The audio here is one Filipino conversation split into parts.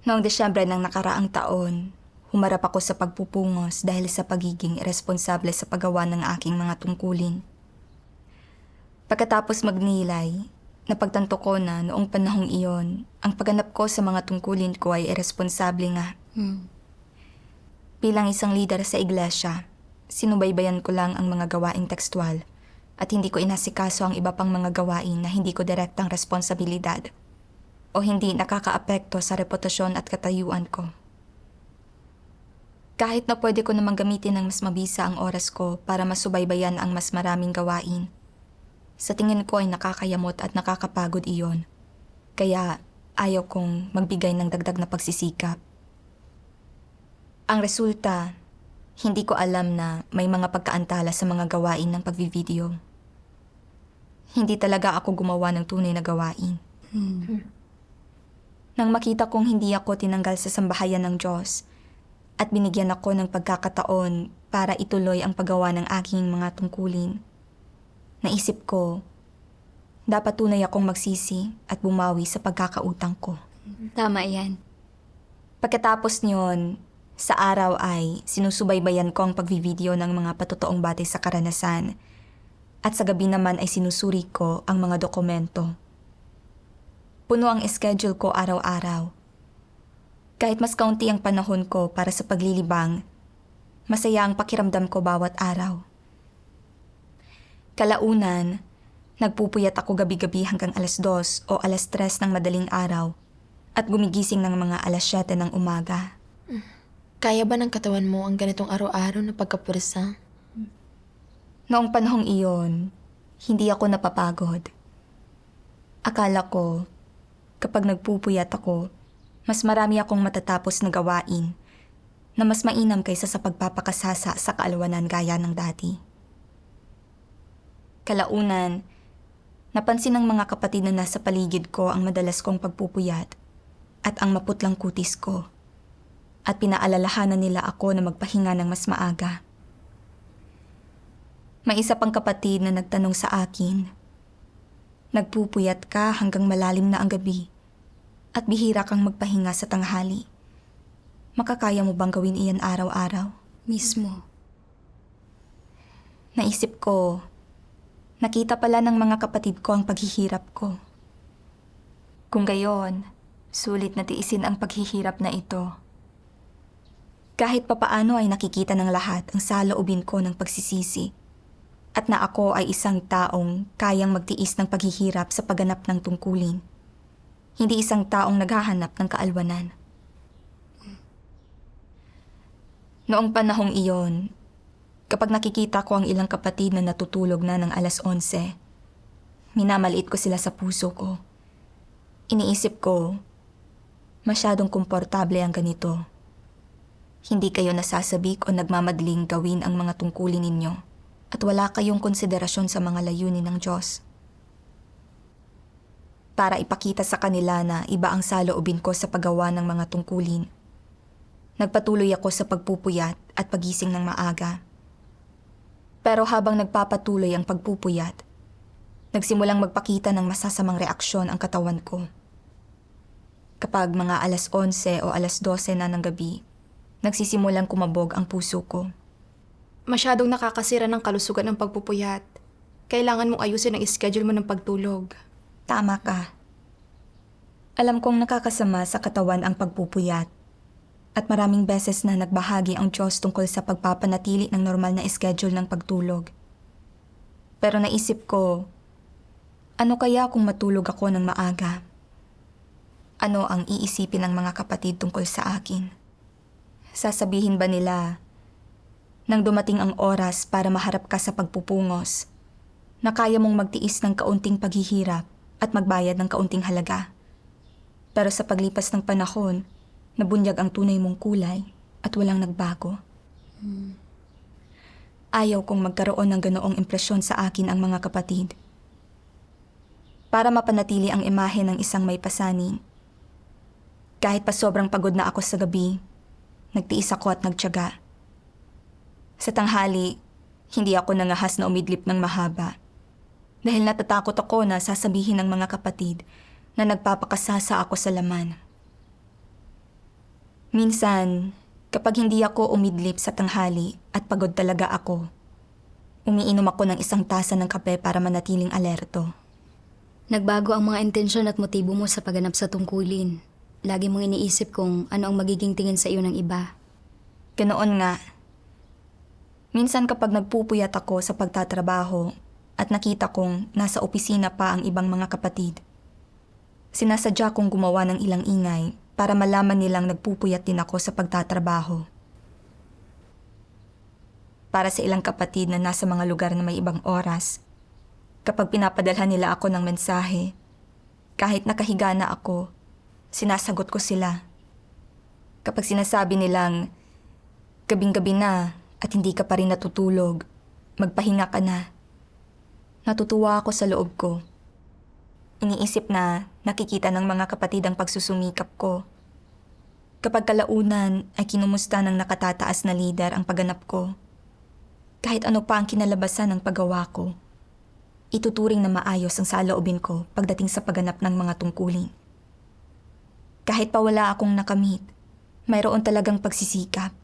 Noong Desyembre ng nakaraang taon, humarap ako sa pagpupungos dahil sa pagiging iresponsable sa paggawa ng aking mga tungkulin. Pagkatapos magnilay, napagtanto ko na noong panahong iyon, ang pagganap ko sa mga tungkulin ko ay iresponsable nga. Bilang isang leader sa iglesia, sinubaybayan ko lang ang mga gawaing tekstual at hindi ko inasikaso ang iba pang mga gawain na hindi ko direktang responsibilidad o hindi nakakaapekto sa reputasyon at katayuan ko. Kahit na pwede ko namang gamitin ng mas mabisa ang oras ko para masubaybayan ang mas maraming gawain, sa tingin ko ay nakakayamot at nakakapagod iyon. Kaya ayaw kong magbigay ng dagdag na pagsisikap. Ang resulta, hindi ko alam na may mga pagkaantala sa mga gawain ng pagvivideo. Hindi talaga ako gumawa ng tunay na gawain. Nang makita kong hindi ako tinanggal sa sambahayan ng Diyos at binigyan ako ng pagkakataon para ituloy ang paggawa ng aking mga tungkulin, naisip ko, dapat tunay akong magsisi at bumawi sa pagkakautang ko. Tama yan. Pagkatapos niyon, sa araw ay sinusubaybayan ko ang pagvivideo ng mga patotoong batay sa karanasan at sa gabi naman ay sinusuri ko ang mga dokumento. Puno ang schedule ko araw-araw. Kahit mas kaunti ang panahon ko para sa paglilibang, masaya ang pakiramdam ko bawat araw. Kalaunan, nagpupuyat ako gabi-gabi hanggang alas 2 o alas 3 ng madaling araw at gumigising ng mga alas 7 ng umaga. Kaya ba ng katawan mo ang ganitong araw-araw na pagkapursa? Noong panahong iyon, hindi ako napapagod. Akala ko, kapag nagpupuyat ako, mas marami akong matatapos na gawain na mas mainam kaysa sa pagpapakasasa sa kaalwanan gaya ng dati. Kalaunan, napansin ng mga kapatid na nasa paligid ko ang madalas kong pagpupuyat at ang maputlang kutis ko, at pinaalalahanan nila ako na magpahinga ng mas maaga. May isa pang kapatid na nagtanong sa akin, "Nagpupuyat ka hanggang malalim na ang gabi at bihira kang magpahinga sa tanghali. Makakaya mo bang gawin iyan araw-araw?" Mismo. Naisip ko, nakita pala ng mga kapatid ko ang paghihirap ko. Kung gayon, sulit na tiisin ang paghihirap na ito. Kahit papaano ay nakikita ng lahat ang saloobin ko ng pagsisisi at na ako ay isang taong kayang magtiis ng paghihirap sa pagganap ng tungkulin. Hindi isang taong naghahanap ng kaalwanan. Noong panahong iyon, kapag nakikita ko ang ilang kapatid na natutulog na ng alas 11, minamaliit ko sila sa puso ko. Iniisip ko, masyadong komportable ang ganito. Hindi kayo nasasabik o nagmamadaling gawin ang mga tungkulin ninyo at wala kayong konsiderasyon sa mga layunin ng Diyos. Para ipakita sa kanila na iba ang saloobin ko sa paggawa ng mga tungkulin, nagpatuloy ako sa pagpupuyat at pagising ng maaga. Pero habang nagpapatuloy ang pagpupuyat, nagsimulang magpakita ng masasamang reaksyon ang katawan ko. Kapag mga alas 11 o alas 12 na ng gabi, nagsisimulang kumabog ang puso ko. Masyadong nakakasira ng kalusugan ng pagpupuyat. Kailangan mong ayusin ang schedule mo ng pagtulog. Tama ka. Alam kong nakakasama sa katawan ang pagpupuyat. At maraming beses na nagbahagi ang Diyos tungkol sa pagpapanatili ng normal na schedule ng pagtulog. Pero naisip ko, ano kaya kung matulog ako ng maaga? Ano ang iisipin ng mga kapatid tungkol sa akin? Sasabihin ba nila, nang dumating ang oras para maharap ka sa pagpupungos, na kaya mong magtiis ng kaunting paghihirap at magbayad ng kaunting halaga? Pero sa paglipas ng panahon, nabunyag ang tunay mong kulay at walang nagbago. Ayaw kong magkaroon ng ganoong impresyon sa akin ang mga kapatid. Para mapanatili ang imahe ng isang may pasanin, kahit pa sobrang pagod na ako sa gabi, nagtiis ako at nagtiyaga. Sa tanghali, hindi ako nangahas na umidlip ng mahaba dahil natatakot ako na sasabihin ng mga kapatid na nagpapakasasa ako sa laman. Minsan, kapag hindi ako umidlip sa tanghali at pagod talaga ako, umiinom ako ng isang tasa ng kape para manatiling alerto. Nagbago ang mga intensyon at motibo mo sa pagganap sa tungkulin. Lagi mong iniisip kung ano ang magiging tingin sa iyo ng iba. Ganoon nga. Minsan kapag nagpupuyat ako sa pagtatrabaho at nakita kong nasa opisina pa ang ibang mga kapatid, sinasadya kong gumawa ng ilang ingay para malaman nilang nagpupuyat din ako sa pagtatrabaho. Para sa ilang kapatid na nasa mga lugar na may ibang oras, kapag pinapadalhan nila ako ng mensahe, kahit nakahiga na ako, sinasagot ko sila. Kapag sinasabi nilang, gabing-gabi na at hindi ka pa rin natutulog, magpahinga ka na. Natutuwa ako sa loob ko. Iniisip na nakikita ng mga kapatid ang pagsusumikap ko. Kapag kalaunan ay kinumusta ng nakatataas na lider ang pagganap ko. Kahit ano pa ang kinalabasan ng paggawa ko, ituturing na maayos ang saloobin ko pagdating sa pagganap ng mga tungkulin. Kahit pa wala akong nakamit, mayroon talagang pagsisikap.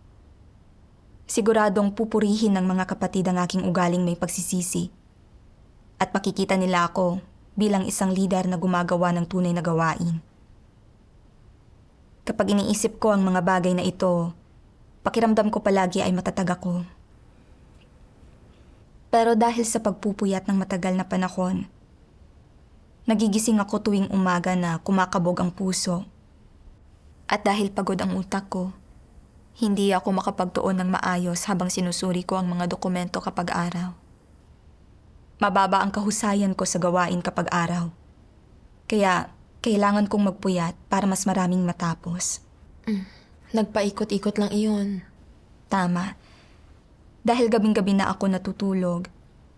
Siguradong pupurihin ng mga kapatid ang aking ugaling may pagsisisi. At makikita nila ako bilang isang lider na gumagawa ng tunay na gawain. Kapag iniisip ko ang mga bagay na ito, pakiramdam ko palagi ay matatag ako. Pero dahil sa pagpupuyat ng matagal na panahon, nagigising ako tuwing umaga na kumakabog ang puso. At dahil pagod ang utak ko, hindi ako makapagtuon ng maayos habang sinusuri ko ang mga dokumento kapag araw. Mababa ang kahusayan ko sa gawain kapag araw. Kaya kailangan kong magpuyat para mas maraming matapos. Nagpaikot-ikot lang iyon. Tama. Dahil gabing-gabi na ako natutulog,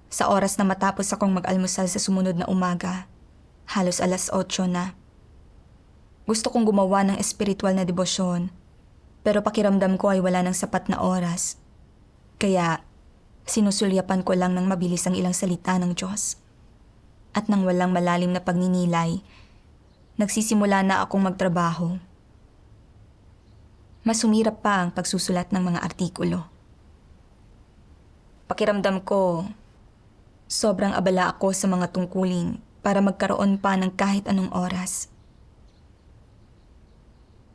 sa oras na matapos akong mag-almusal sa sumunod na umaga, halos 8:00 na. Gusto kong gumawa ng espiritual na debosyon, pero pakiramdam ko ay wala ng sapat na oras. Kaya sinusulyapan ko lang ng mabilis ang ilang salita ng Diyos. At nang walang malalim na pagninilay, nagsisimula na akong magtrabaho. Mas humirap pa ang pagsusulat ng mga artikulo. Pakiramdam ko, sobrang abala ako sa mga tungkulin para magkaroon pa ng kahit anong oras.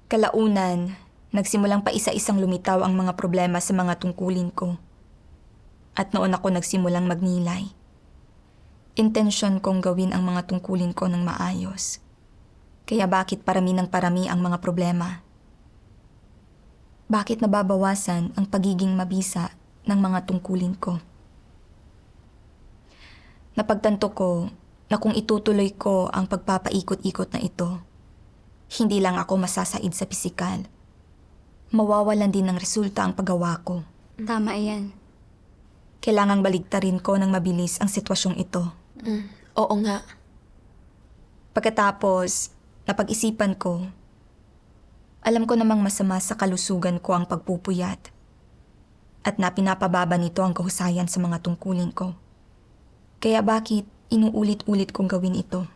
Kalaunan, nagsimulang pa isa-isang lumitaw ang mga problema sa mga tungkulin ko. At noon ako nagsimulang magnilay. Intensyon kong gawin ang mga tungkulin ko ng maayos. Kaya bakit parami ng parami ang mga problema? Bakit nababawasan ang pagiging mabisa ng mga tungkulin ko? Napagtanto ko na kung itutuloy ko ang pagpapaikot-ikot na ito, hindi lang ako masasaid sa pisikal. Mawawalan din ng resulta ang paggawa ko. Tama yan. Kailangang baligtarin ko ng mabilis ang sitwasyong ito. Oo nga. Pagkatapos, napag-isipan ko, alam ko namang masama sa kalusugan ko ang pagpupuyat at na pinapababa nito ang kahusayan sa mga tungkulin ko. Kaya bakit inuulit-ulit kong gawin ito?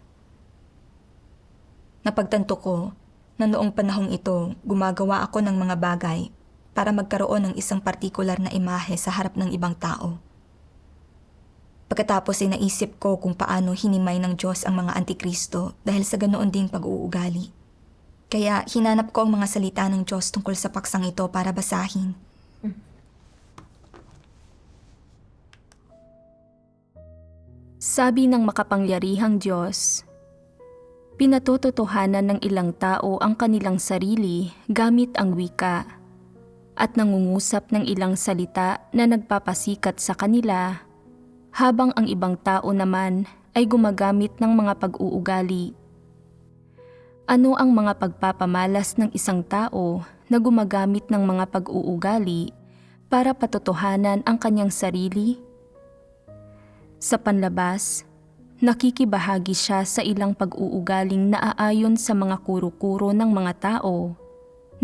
Napagtanto ko na noong panahong ito, gumagawa ako ng mga bagay para magkaroon ng isang partikular na imahe sa harap ng ibang tao. Pagkatapos ay naisip ko kung paano hinimay ng Diyos ang mga antikristo dahil sa ganoon ding pag-uugali. Kaya hinanap ko ang mga salita ng Diyos tungkol sa paksang ito para basahin. Sabi ng makapangyarihang Diyos, pinatutotohanan ng ilang tao ang kanilang sarili gamit ang wika at nangungusap ng ilang salita na nagpapasikat sa kanila habang ang ibang tao naman ay gumagamit ng mga pag-uugali. Ano ang mga pagpapamalas ng isang tao na gumagamit ng mga pag-uugali para patotohanan ang kanyang sarili? Sa panlabas, nakikibahagi siya sa ilang pag-uugaling naaayon sa mga kuro-kuro ng mga tao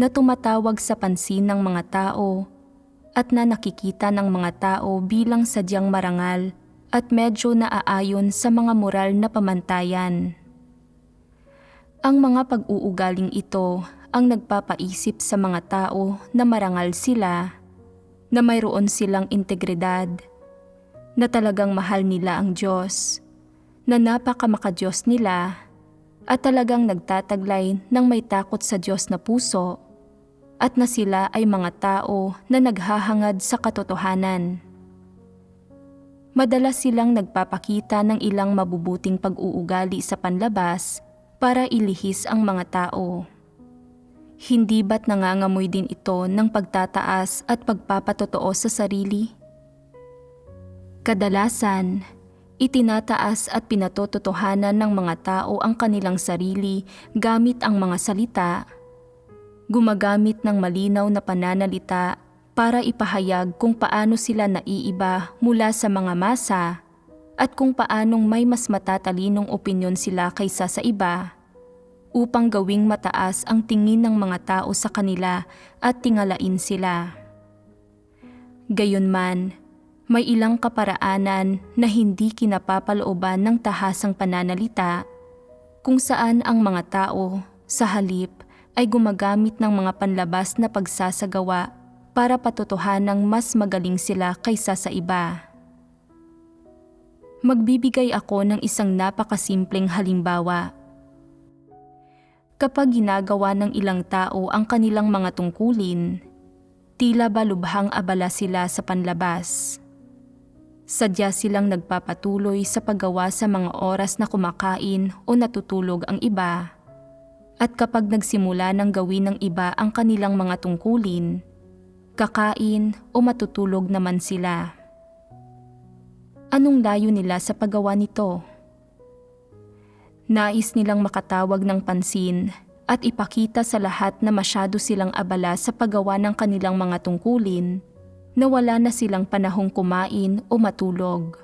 na tumatawag sa pansin ng mga tao at na nakikita ng mga tao bilang sadyang marangal at medyo naaayon sa mga moral na pamantayan. Ang mga pag-uugaling ito ang nagpapaisip sa mga tao na marangal sila, na mayroon silang integridad, na talagang mahal nila ang Diyos, na napakamakadiyos nila, at talagang nagtataglay ng may takot sa Diyos na puso, at na sila ay mga tao na naghahangad sa katotohanan. Madalas silang nagpapakita ng ilang mabubuting pag-uugali sa panlabas para ilihis ang mga tao. Hindi ba't nangangamoy din ito ng pagtataas at pagpapatotoo sa sarili? Kadalasan, itinataas at pinatototohanan ng mga tao ang kanilang sarili gamit ang mga salita, gumagamit ng malinaw na pananalita para ipahayag kung paano sila naiiba mula sa mga masa at kung paanong may mas matatalinong opinyon sila kaysa sa iba, upang gawing mataas ang tingin ng mga tao sa kanila at tingalain sila. Gayunman, may ilang kaparaanan na hindi kinapapalooban ng tahasang pananalita, kung saan ang mga tao, sa halip, ay gumagamit ng mga panlabas na pagsasagawa para patotohanang mas magaling sila kaysa sa iba. Magbibigay ako ng isang napakasimpleng halimbawa. Kapag ginagawa ng ilang tao ang kanilang mga tungkulin, tila ba lubhang abala sila sa panlabas. Sadya silang nagpapatuloy sa paggawa sa mga oras na kumakain o natutulog ang iba. At kapag nagsimula ng gawin ng iba ang kanilang mga tungkulin, kakain o matutulog naman sila. Anong layo nila sa paggawa nito? Nais nilang makatawag ng pansin at ipakita sa lahat na masyado silang abala sa paggawa ng kanilang mga tungkulin, na wala na silang panahong kumain o matulog.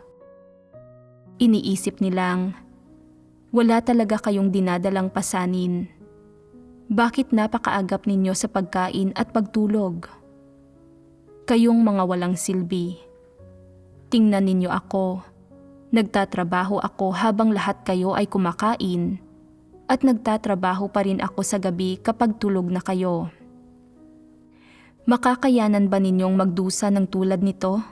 Iniisip nilang, wala talaga kayong dinadalang pasanin. Bakit napakaagap ninyo sa pagkain at pagtulog? Kayong mga walang silbi. Tingnan ninyo ako. Nagtatrabaho ako habang lahat kayo ay kumakain, at nagtatrabaho pa rin ako sa gabi kapag tulog na kayo. Makakayanan ba ninyong magdusa ng tulad nito?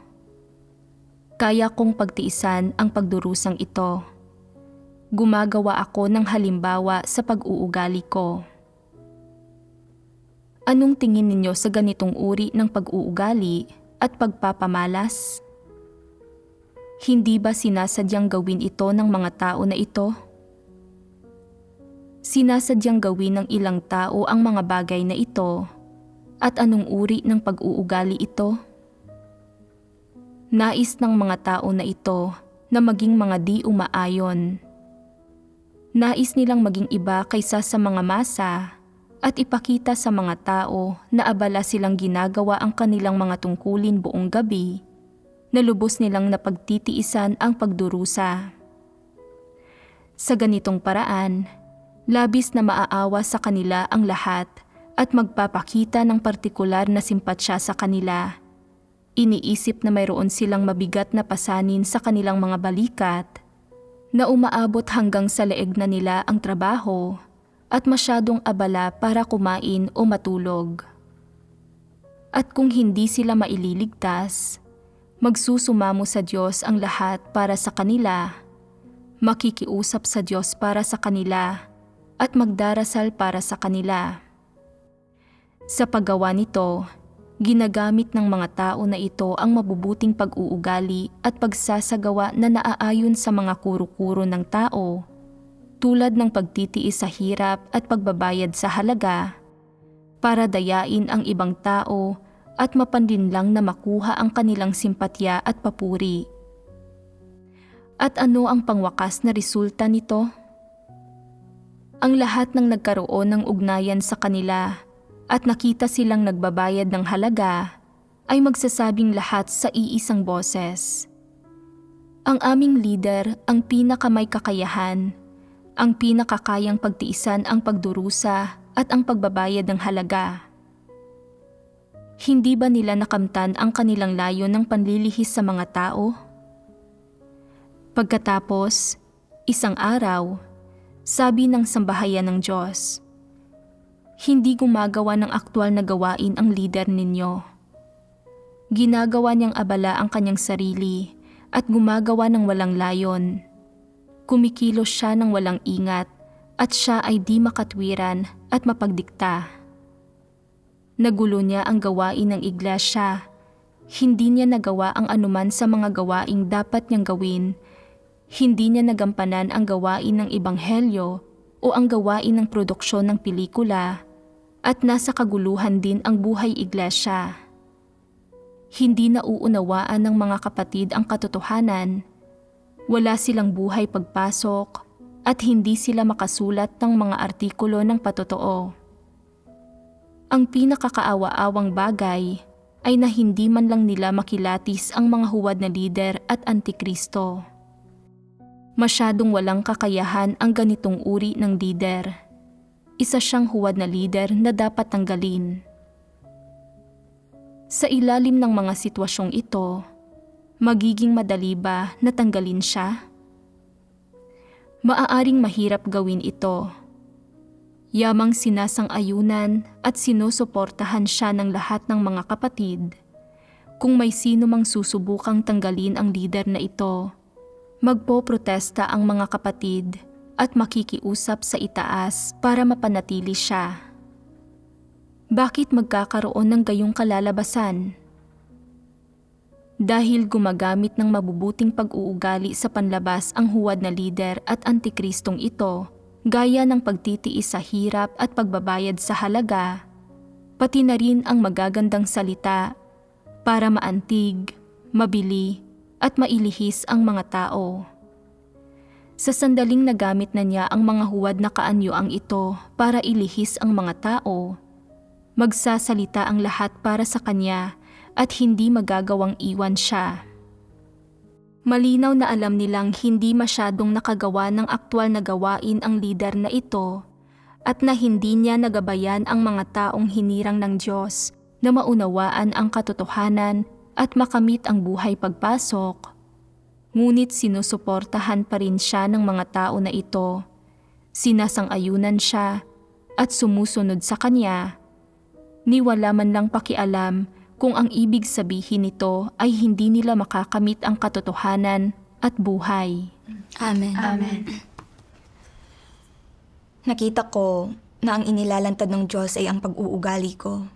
Kaya kong pagtiisan ang pagdurusang ito. Gumagawa ako ng halimbawa sa pag-uugali ko. Anong tingin ninyo sa ganitong uri ng pag-uugali at pagpapamalas? Hindi ba sinasadyang gawin ito ng mga tao na ito? Sinasadyang gawin ng ilang tao ang mga bagay na ito, at anong uri ng pag-uugali ito? Nais ng mga tao na ito na maging mga di umaayon. Nais nilang maging iba kaysa sa mga masa at ipakita sa mga tao na abala silang ginagawa ang kanilang mga tungkulin buong gabi, na lubos nilang napagtitiisan ang pagdurusa. Sa ganitong paraan, labis na maaawa sa kanila ang lahat at magpapakita ng partikular na simpatsya sa kanila. Iniisip na mayroon silang mabigat na pasanin sa kanilang mga balikat, na umaabot hanggang sa leeg na nila ang trabaho at masyadong abala para kumain o matulog. At kung hindi sila maililigtas, magsusumamo sa Diyos ang lahat para sa kanila, makikiusap sa Diyos para sa kanila, at magdarasal para sa kanila. Sa paggawa nito, ginagamit ng mga tao na ito ang mabubuting pag-uugali at pagsasagawa na naaayon sa mga kuro-kuro ng tao, tulad ng pagtitiis sa hirap at pagbabayad sa halaga, para dayain ang ibang tao at mapanlinlang na makuha ang kanilang simpatya at papuri. At ano ang pangwakas na resulta nito? Ang lahat ng nagkaroon ng ugnayan sa kanila at nakita silang nagbabayad ng halaga ay magsasabing lahat sa iisang boses. Ang aming leader ang pinakamay kakayahan, ang pinakakayang pagtiisan ang pagdurusa at ang pagbabayad ng halaga. Hindi ba nila nakamtan ang kanilang layon ng panlilihis sa mga tao? Pagkatapos, isang araw, sabi ng sambahayan ng Diyos, hindi gumagawa ng aktwal na gawain ang leader ninyo. Ginagawa niyang abala ang kanyang sarili at gumagawa ng walang layon. Kumikilos siya ng walang ingat at siya ay di makatwiran at mapagdikta. Nagulo niya ang gawain ng iglesia. Hindi niya nagawa ang anuman sa mga gawaing dapat niyang gawin. Hindi niya nagampanan ang gawain ng ebanghelyo o ang gawain ng produksyon ng pelikula at nasa kaguluhan din ang buhay iglesia. Hindi nauunawaan ng mga kapatid ang katotohanan. Wala silang buhay pagpasok at hindi sila makasulat ng mga artikulo ng patotoo. Ang pinakakaawa-awang bagay ay na hindi man lang nila makilatis ang mga huwad na lider at antikristo. Masyadong walang kakayahan ang ganitong uri ng lider. Isa siyang huwad na lider na dapat tanggalin. Sa ilalim ng mga sitwasyong ito, magiging madali ba na tanggalin siya? Maaaring mahirap gawin ito. Yamang sinasang-ayunan at sinusuportahan siya ng lahat ng mga kapatid. Kung may sino mang susubukang tanggalin ang lider na ito, magpoprotesta ang mga kapatid at makikiusap sa itaas para mapanatili siya. Bakit magkakaroon ng gayong kalalabasan? Dahil gumagamit ng mabubuting pag-uugali sa panlabas ang huwad na lider at antikristong ito, gaya ng pagtitiis sa hirap at pagbabayad sa halaga, pati na rin ang magagandang salita para maantig, mabili at mailihis ang mga tao. Sa sandaling nagamit na niya ang mga huwad na kaanyuang ito para ilihis ang mga tao, magsasalita ang lahat para sa kanya at hindi magagawang iwan siya. Malinaw na alam nilang hindi masyadong nakagawa ng aktwal na gawain ang lider na ito at na hindi niya nagabayan ang mga taong hinirang ng Diyos na maunawaan ang katotohanan at makamit ang buhay pagpasok. Ngunit sinusuportahan pa rin siya ng mga tao na ito. Sinasang-ayunan siya at sumusunod sa kanya. Ni wala man lang pakialam kung ang ibig sabihin nito ay hindi nila makakamit ang katotohanan at buhay. Amen. Nakita ko na ang inilalantad ng Diyos ay ang pag-uugali ko.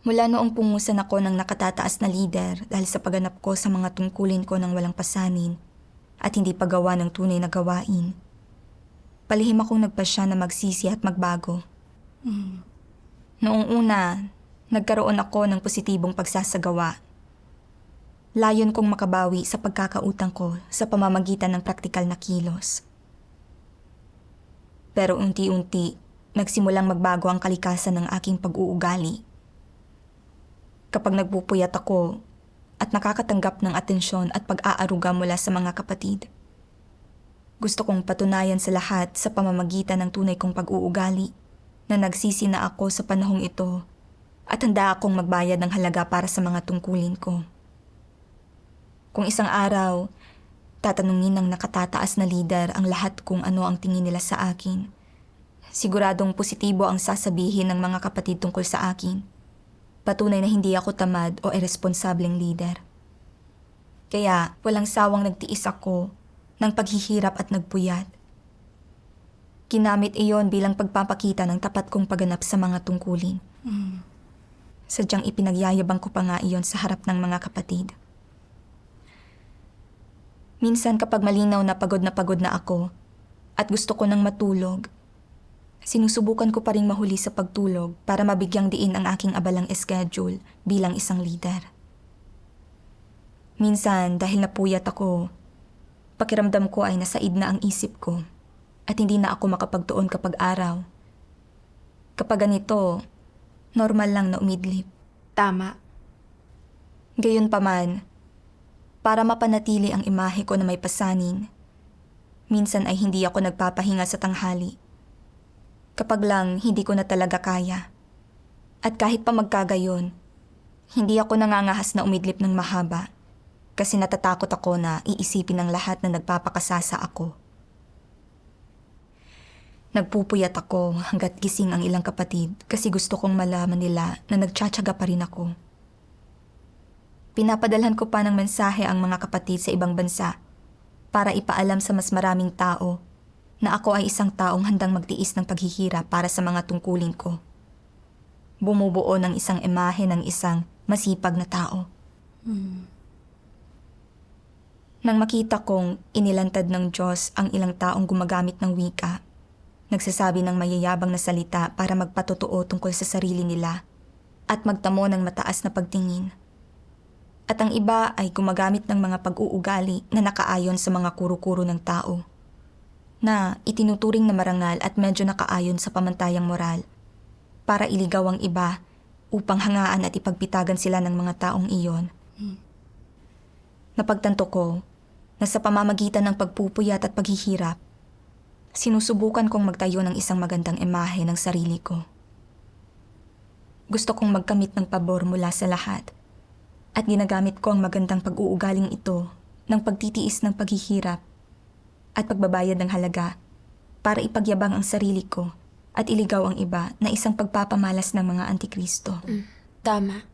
Mula noong pungusan ako ng nakatataas na lider dahil sa pagganap ko sa mga tungkulin ko ng walang pasanin at hindi paggawa ng tunay na gawain, palihim akong nagpasya na magsisi at magbago. Noong una, nagkaroon ako ng positibong pagsasagawa. Layon kong makabawi sa pagkakautang ko sa pamamagitan ng praktikal na kilos. Pero unti-unti, nagsimulang magbago ang kalikasan ng aking pag-uugali. Kapag nagpupuyat ako at nakakatanggap ng atensyon at pag-aaruga mula sa mga kapatid, gusto kong patunayan sa lahat sa pamamagitan ng tunay kong pag-uugali na nagsisi na ako sa panahong ito at handa akong magbayad ng halaga para sa mga tungkulin ko. Kung isang araw, tatanungin ng nakatataas na lider ang lahat kung ano ang tingin nila sa akin, siguradong positibo ang sasabihin ng mga kapatid tungkol sa akin. Patunay na hindi ako tamad o irresponsableng lider. Kaya walang sawang nagtiis ako ng paghihirap at nagpuyat. Ginamit iyon bilang pagpapakita ng tapat kong pagganap sa mga tungkulin. Sadyang ipinagyayabang ko pa nga iyon sa harap ng mga kapatid. Minsan kapag malinaw na pagod na ako at gusto ko nang matulog, sinusubukan ko pa ring mahuli sa pagtulog para mabigyang diin ang aking abalang schedule bilang isang leader. Minsan dahil napuyat ako, pakiramdam ko ay nasaid na ang isip ko at hindi na ako makapagtuon kapag araw. Kapag ganito, normal lang na umidlip. Tama. Gayunpaman, para mapanatili ang imahe ko na may pasanin, minsan ay hindi ako nagpapahinga sa tanghali. Kapag lang hindi ko na talaga kaya. At kahit pa magkagayon, hindi ako nangangahas na umidlip ng mahaba kasi natatakot ako na iisipin ng lahat na nagpapakasasa ako. Nagpupuyat ako hanggat gising ang ilang kapatid kasi gusto kong malaman nila na nagtsatsaga pa rin ako. Pinapadalhan ko pa ng mensahe ang mga kapatid sa ibang bansa para ipaalam sa mas maraming tao na ako ay isang taong handang magtiis ng paghihirap para sa mga tungkulin ko. Bumubuo ng isang imahe ng isang masipag na tao. Nang makita kong inilantad ng Diyos ang ilang taong gumagamit ng wika, nagsasabi ng mayayabang na salita para magpatotoo tungkol sa sarili nila at magtamo ng mataas na pagtingin. At ang iba ay gumagamit ng mga pag-uugali na nakaayon sa mga kuro-kuro ng tao, na itinuturing na marangal at medyo nakaayon sa pamantayang moral, para iligaw ang iba upang hangaan at ipagpitagan sila ng mga taong iyon. Napagtanto ko na sa pamamagitan ng pagpupuyat at paghihirap, sinusubukan kong magtayo ng isang magandang imahe ng sarili ko. Gusto kong magkamit ng pabor mula sa lahat at ginagamit ko ang magandang pag-uugaling ito ng pagtitiis ng paghihirap at pagbabayad ng halaga para ipagyabang ang sarili ko at iligaw ang iba na isang pagpapamalas ng mga antikristo. Tama.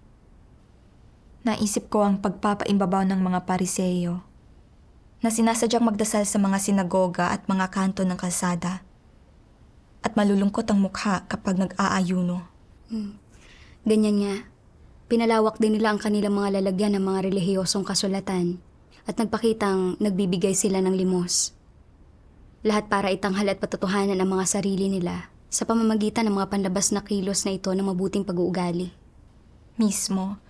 Naisip ko ang pagpapaimbabaw ng mga pariseyo na sinasadyang magdasal sa mga sinagoga at mga kanto ng kalsada at malulungkot ang mukha kapag nag-aayuno. Ganyan nga. Pinalawak din nila ang kanilang mga lalagyan ng mga relihiyosong kasulatan at nagpakitang nagbibigay sila ng limos. Lahat para itanghal at patotohanan ang mga sarili nila sa pamamagitan ng mga panlabas na kilos na ito ng mabuting pag-uugali. Mismo,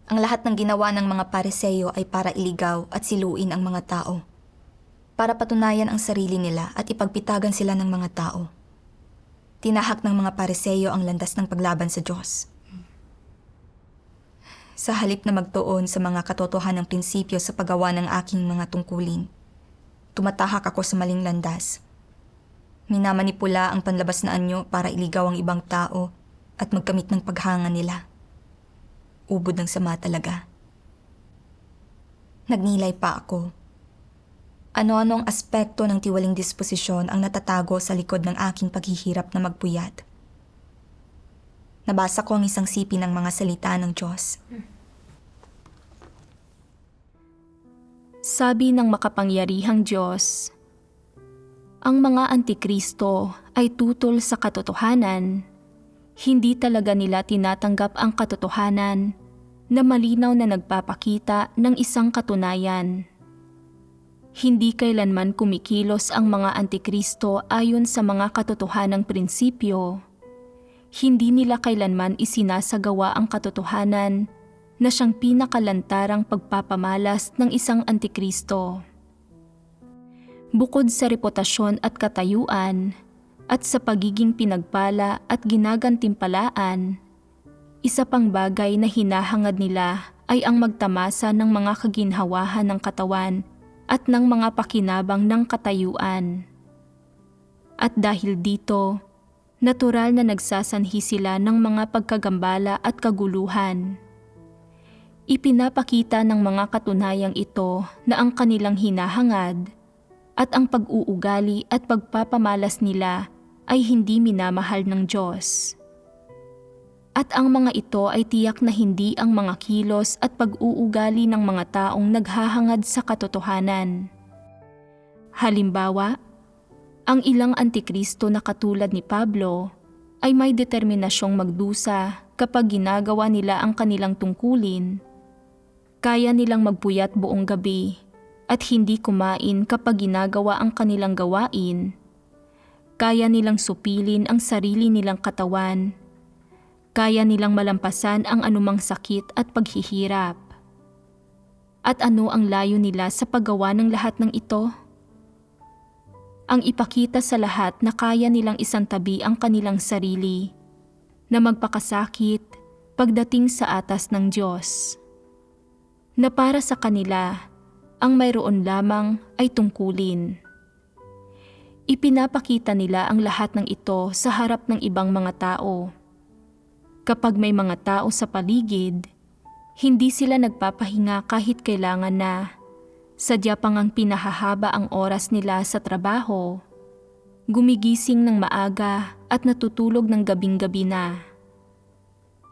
ang lahat ng ginawa ng mga pariseyo ay para iligaw at siluin ang mga tao. Para patunayan ang sarili nila at ipagpitagan sila ng mga tao. Tinahak ng mga pariseyo ang landas ng paglaban sa Diyos. Sa halip na magtuon sa mga katotohanang prinsipyo sa paggawa ng aking mga tungkulin, tumatahak ako sa maling landas. Minamanipula ang panlabas na anyo para iligaw ang ibang tao at magkamit ng paghanga nila. Ubod ng sama talaga. Nagnilay pa ako. Ano-anong aspekto ng tiwaling disposisyon ang natatago sa likod ng aking paghihirap na magpuyat. Nabasa ko ang isang sipi ng mga salita ng Diyos. Sabi ng makapangyarihang Diyos, ang mga antikristo ay tutol sa katotohanan. Hindi talaga nila tinatanggap ang katotohanan na malinaw na nagpapakita ng isang katunayan. Hindi kailanman kumikilos ang mga antikristo ayon sa mga katotohanang prinsipyo. Hindi nila kailanman isinasagawa ang katotohanan na siyang pinakalantarang pagpapamalas ng isang antikristo. Bukod sa reputasyon at katayuan, at sa pagiging pinagpala at ginagantimpalaan, isa pang bagay na hinahangad nila ay ang magtamasa ng mga kaginhawahan ng katawan at ng mga pakinabang ng katayuan. At dahil dito, natural na nagsasanhi sila ng mga pagkagambala at kaguluhan. Ipinapakita ng mga katunayang ito na ang kanilang hinahangad at ang pag-uugali at pagpapamalas nila ay hindi minamahal ng Diyos. At ang mga ito ay tiyak na hindi ang mga kilos at pag-uugali ng mga taong naghahangad sa katotohanan. Halimbawa, ang ilang antikristo na katulad ni Pablo ay may determinasyong magdusa kapag ginagawa nila ang kanilang tungkulin. Kaya nilang magpuyat buong gabi at hindi kumain kapag ginagawa ang kanilang gawain. Kaya nilang supilin ang sarili nilang katawan. Kaya nilang malampasan ang anumang sakit at paghihirap. At ano ang layo nila sa paggawa ng lahat ng ito? Ang ipakita sa lahat na kaya nilang isantabi ang kanilang sarili, na magpakasakit pagdating sa atas ng Diyos. Na para sa kanila, ang mayroon lamang ay tungkulin. Ipinapakita nila ang lahat ng ito sa harap ng ibang mga tao. Kapag may mga tao sa paligid, hindi sila nagpapahinga kahit kailangan na. Sadya pang ang pinahahaba ang oras nila sa trabaho. gumigising ng maaga at natutulog ng gabing-gabi na.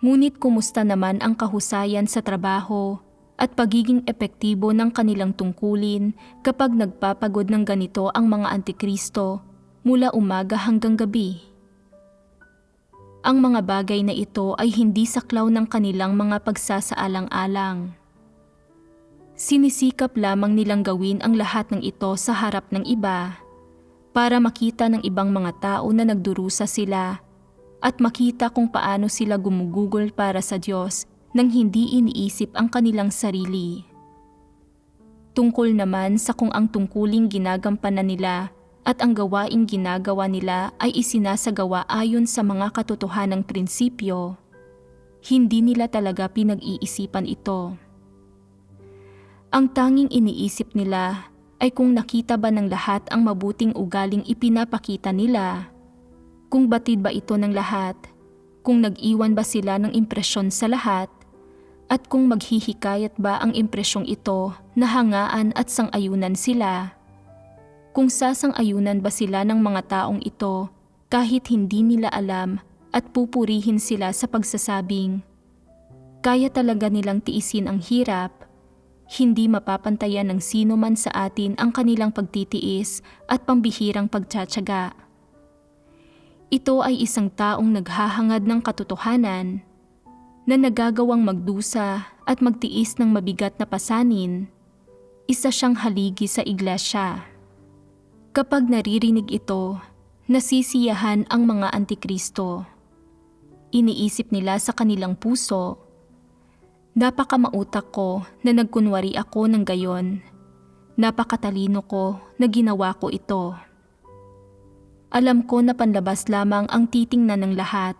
Ngunit kumusta naman ang kahusayan sa trabaho at pagiging epektibo ng kanilang tungkulin kapag nagpapagod ng ganito ang mga antikristo mula umaga hanggang gabi? Ang mga bagay na ito ay hindi saklaw ng kanilang mga pagsasaalang-alang. Sinisikap lamang nilang gawin ang lahat ng ito sa harap ng iba para makita ng ibang mga tao na nagdurusa sila at makita kung paano sila gumugugol para sa Diyos nang hindi iniisip ang kanilang sarili. Tungkol naman sa kung ang tungkuling ginagampanan nila at ang gawaing ginagawa nila ay isinasagawa ayon sa mga katotohanang prinsipyo, hindi nila talaga pinag-iisipan ito. Ang tanging iniisip nila ay kung nakita ba ng lahat ang mabuting ugaling ipinapakita nila, kung batid ba ito ng lahat, kung nag-iwan ba sila ng impresyon sa lahat, at kung maghihikayat ba ang impresyong ito na hangaan at sang-ayunan sila. Kung sasang-ayunan ba sila ng mga taong ito kahit hindi nila alam at pupurihin sila sa pagsasabing, kaya talaga nilang tiisin ang hirap, hindi mapapantayan ng sino man sa atin ang kanilang pagtitiis at pambihirang pagtsatsaga. Ito ay isang taong naghahangad ng katotohanan, na nagagawang magdusa at magtiis ng mabigat na pasanin. Isa siyang haligi sa iglesia. Kapag naririnig ito, nasisiyahan ang mga antikristo. Iniisip nila sa kanilang puso, napakamautak ko na nagkunwari ako ng gayon. Napakatalino ko na ginawa ko ito. Alam ko na panlabas lamang ang titingnan ng lahat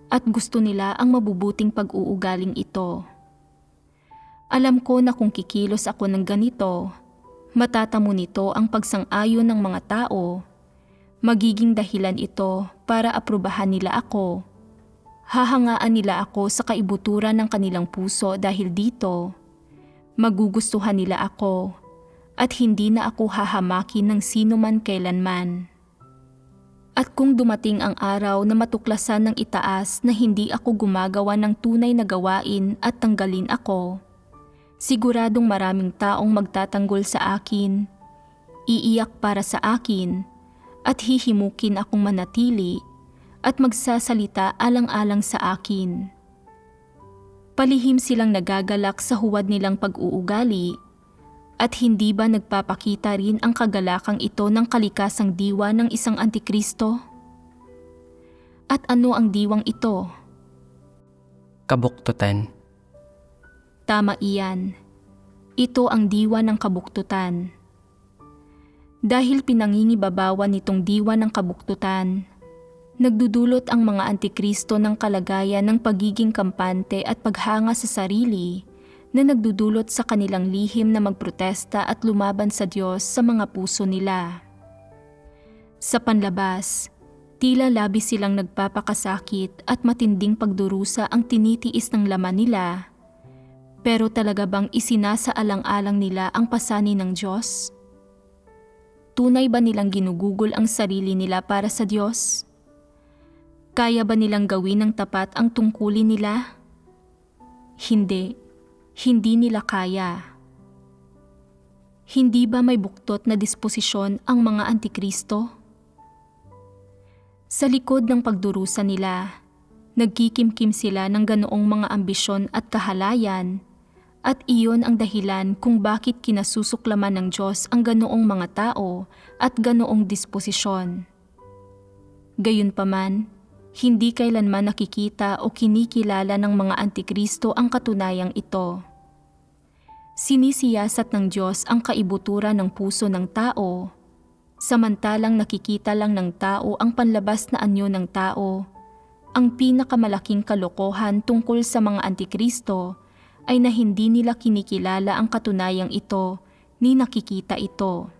at gusto nila ang mabubuting pag-uugaling ito. Alam ko na kung kikilos ako ng ganito, matatamo nito ang pagsang-ayon ng mga tao. Magiging dahilan ito para aprubahan nila ako. Hahangaan nila ako sa kaibuturan ng kanilang puso dahil dito. Magugustuhan nila ako at hindi na ako hahamakin ng sino man kailanman. At kung dumating ang araw na matuklasan ng itaas na hindi ako gumagawa ng tunay na gawain at tanggalin ako, siguradong maraming taong magtatanggol sa akin, iiyak para sa akin, at hihimukin akong manatili at magsasalita alang-alang sa akin. Palihim silang nagagalak sa huwad nilang pag-uugali, at hindi ba nagpapakita rin ang kagalakang ito ng kalikasang diwa ng isang antikristo? At ano ang diwang ito? Kabuktutan. Tama iyan. Ito ang diwa ng kabuktutan. Dahil pinangingibabawan nitong diwa ng kabuktutan, nagdudulot ang mga antikristo ng kalagayan ng pagiging kampante at paghanga sa sarili na nagdudulot sa kanilang lihim na magprotesta at lumaban sa Diyos sa mga puso nila. Sa panlabas, tila labis silang nagpapakasakit at matinding pagdurusa ang tinitiis ng laman nila, pero talaga bang isinasaalang-alang nila ang pasanin ng Diyos? Tunay ba nilang ginugugol ang sarili nila para sa Diyos? Kaya ba nilang gawin ng tapat ang tungkulin nila? Hindi nila kaya. Hindi ba may buktot na disposisyon ang mga antikristo? Sa likod ng pagdurusa nila, nagkikimkim sila ng ganoong mga ambisyon at kahalayan, at iyon ang dahilan kung bakit kinasusuklaman ng Diyos ang ganoong mga tao at ganoong disposisyon. Gayunpaman, hindi kailanman nakikita o kinikilala ng mga antikristo ang katunayang ito. Sinisiyasat ng Diyos ang kaibuturan ng puso ng tao, samantalang nakikita lang ng tao ang panlabas na anyo ng tao. Ang pinakamalaking kalokohan tungkol sa mga antikristo ay na hindi nila kinikilala ang katunayang ito ni nakikita ito.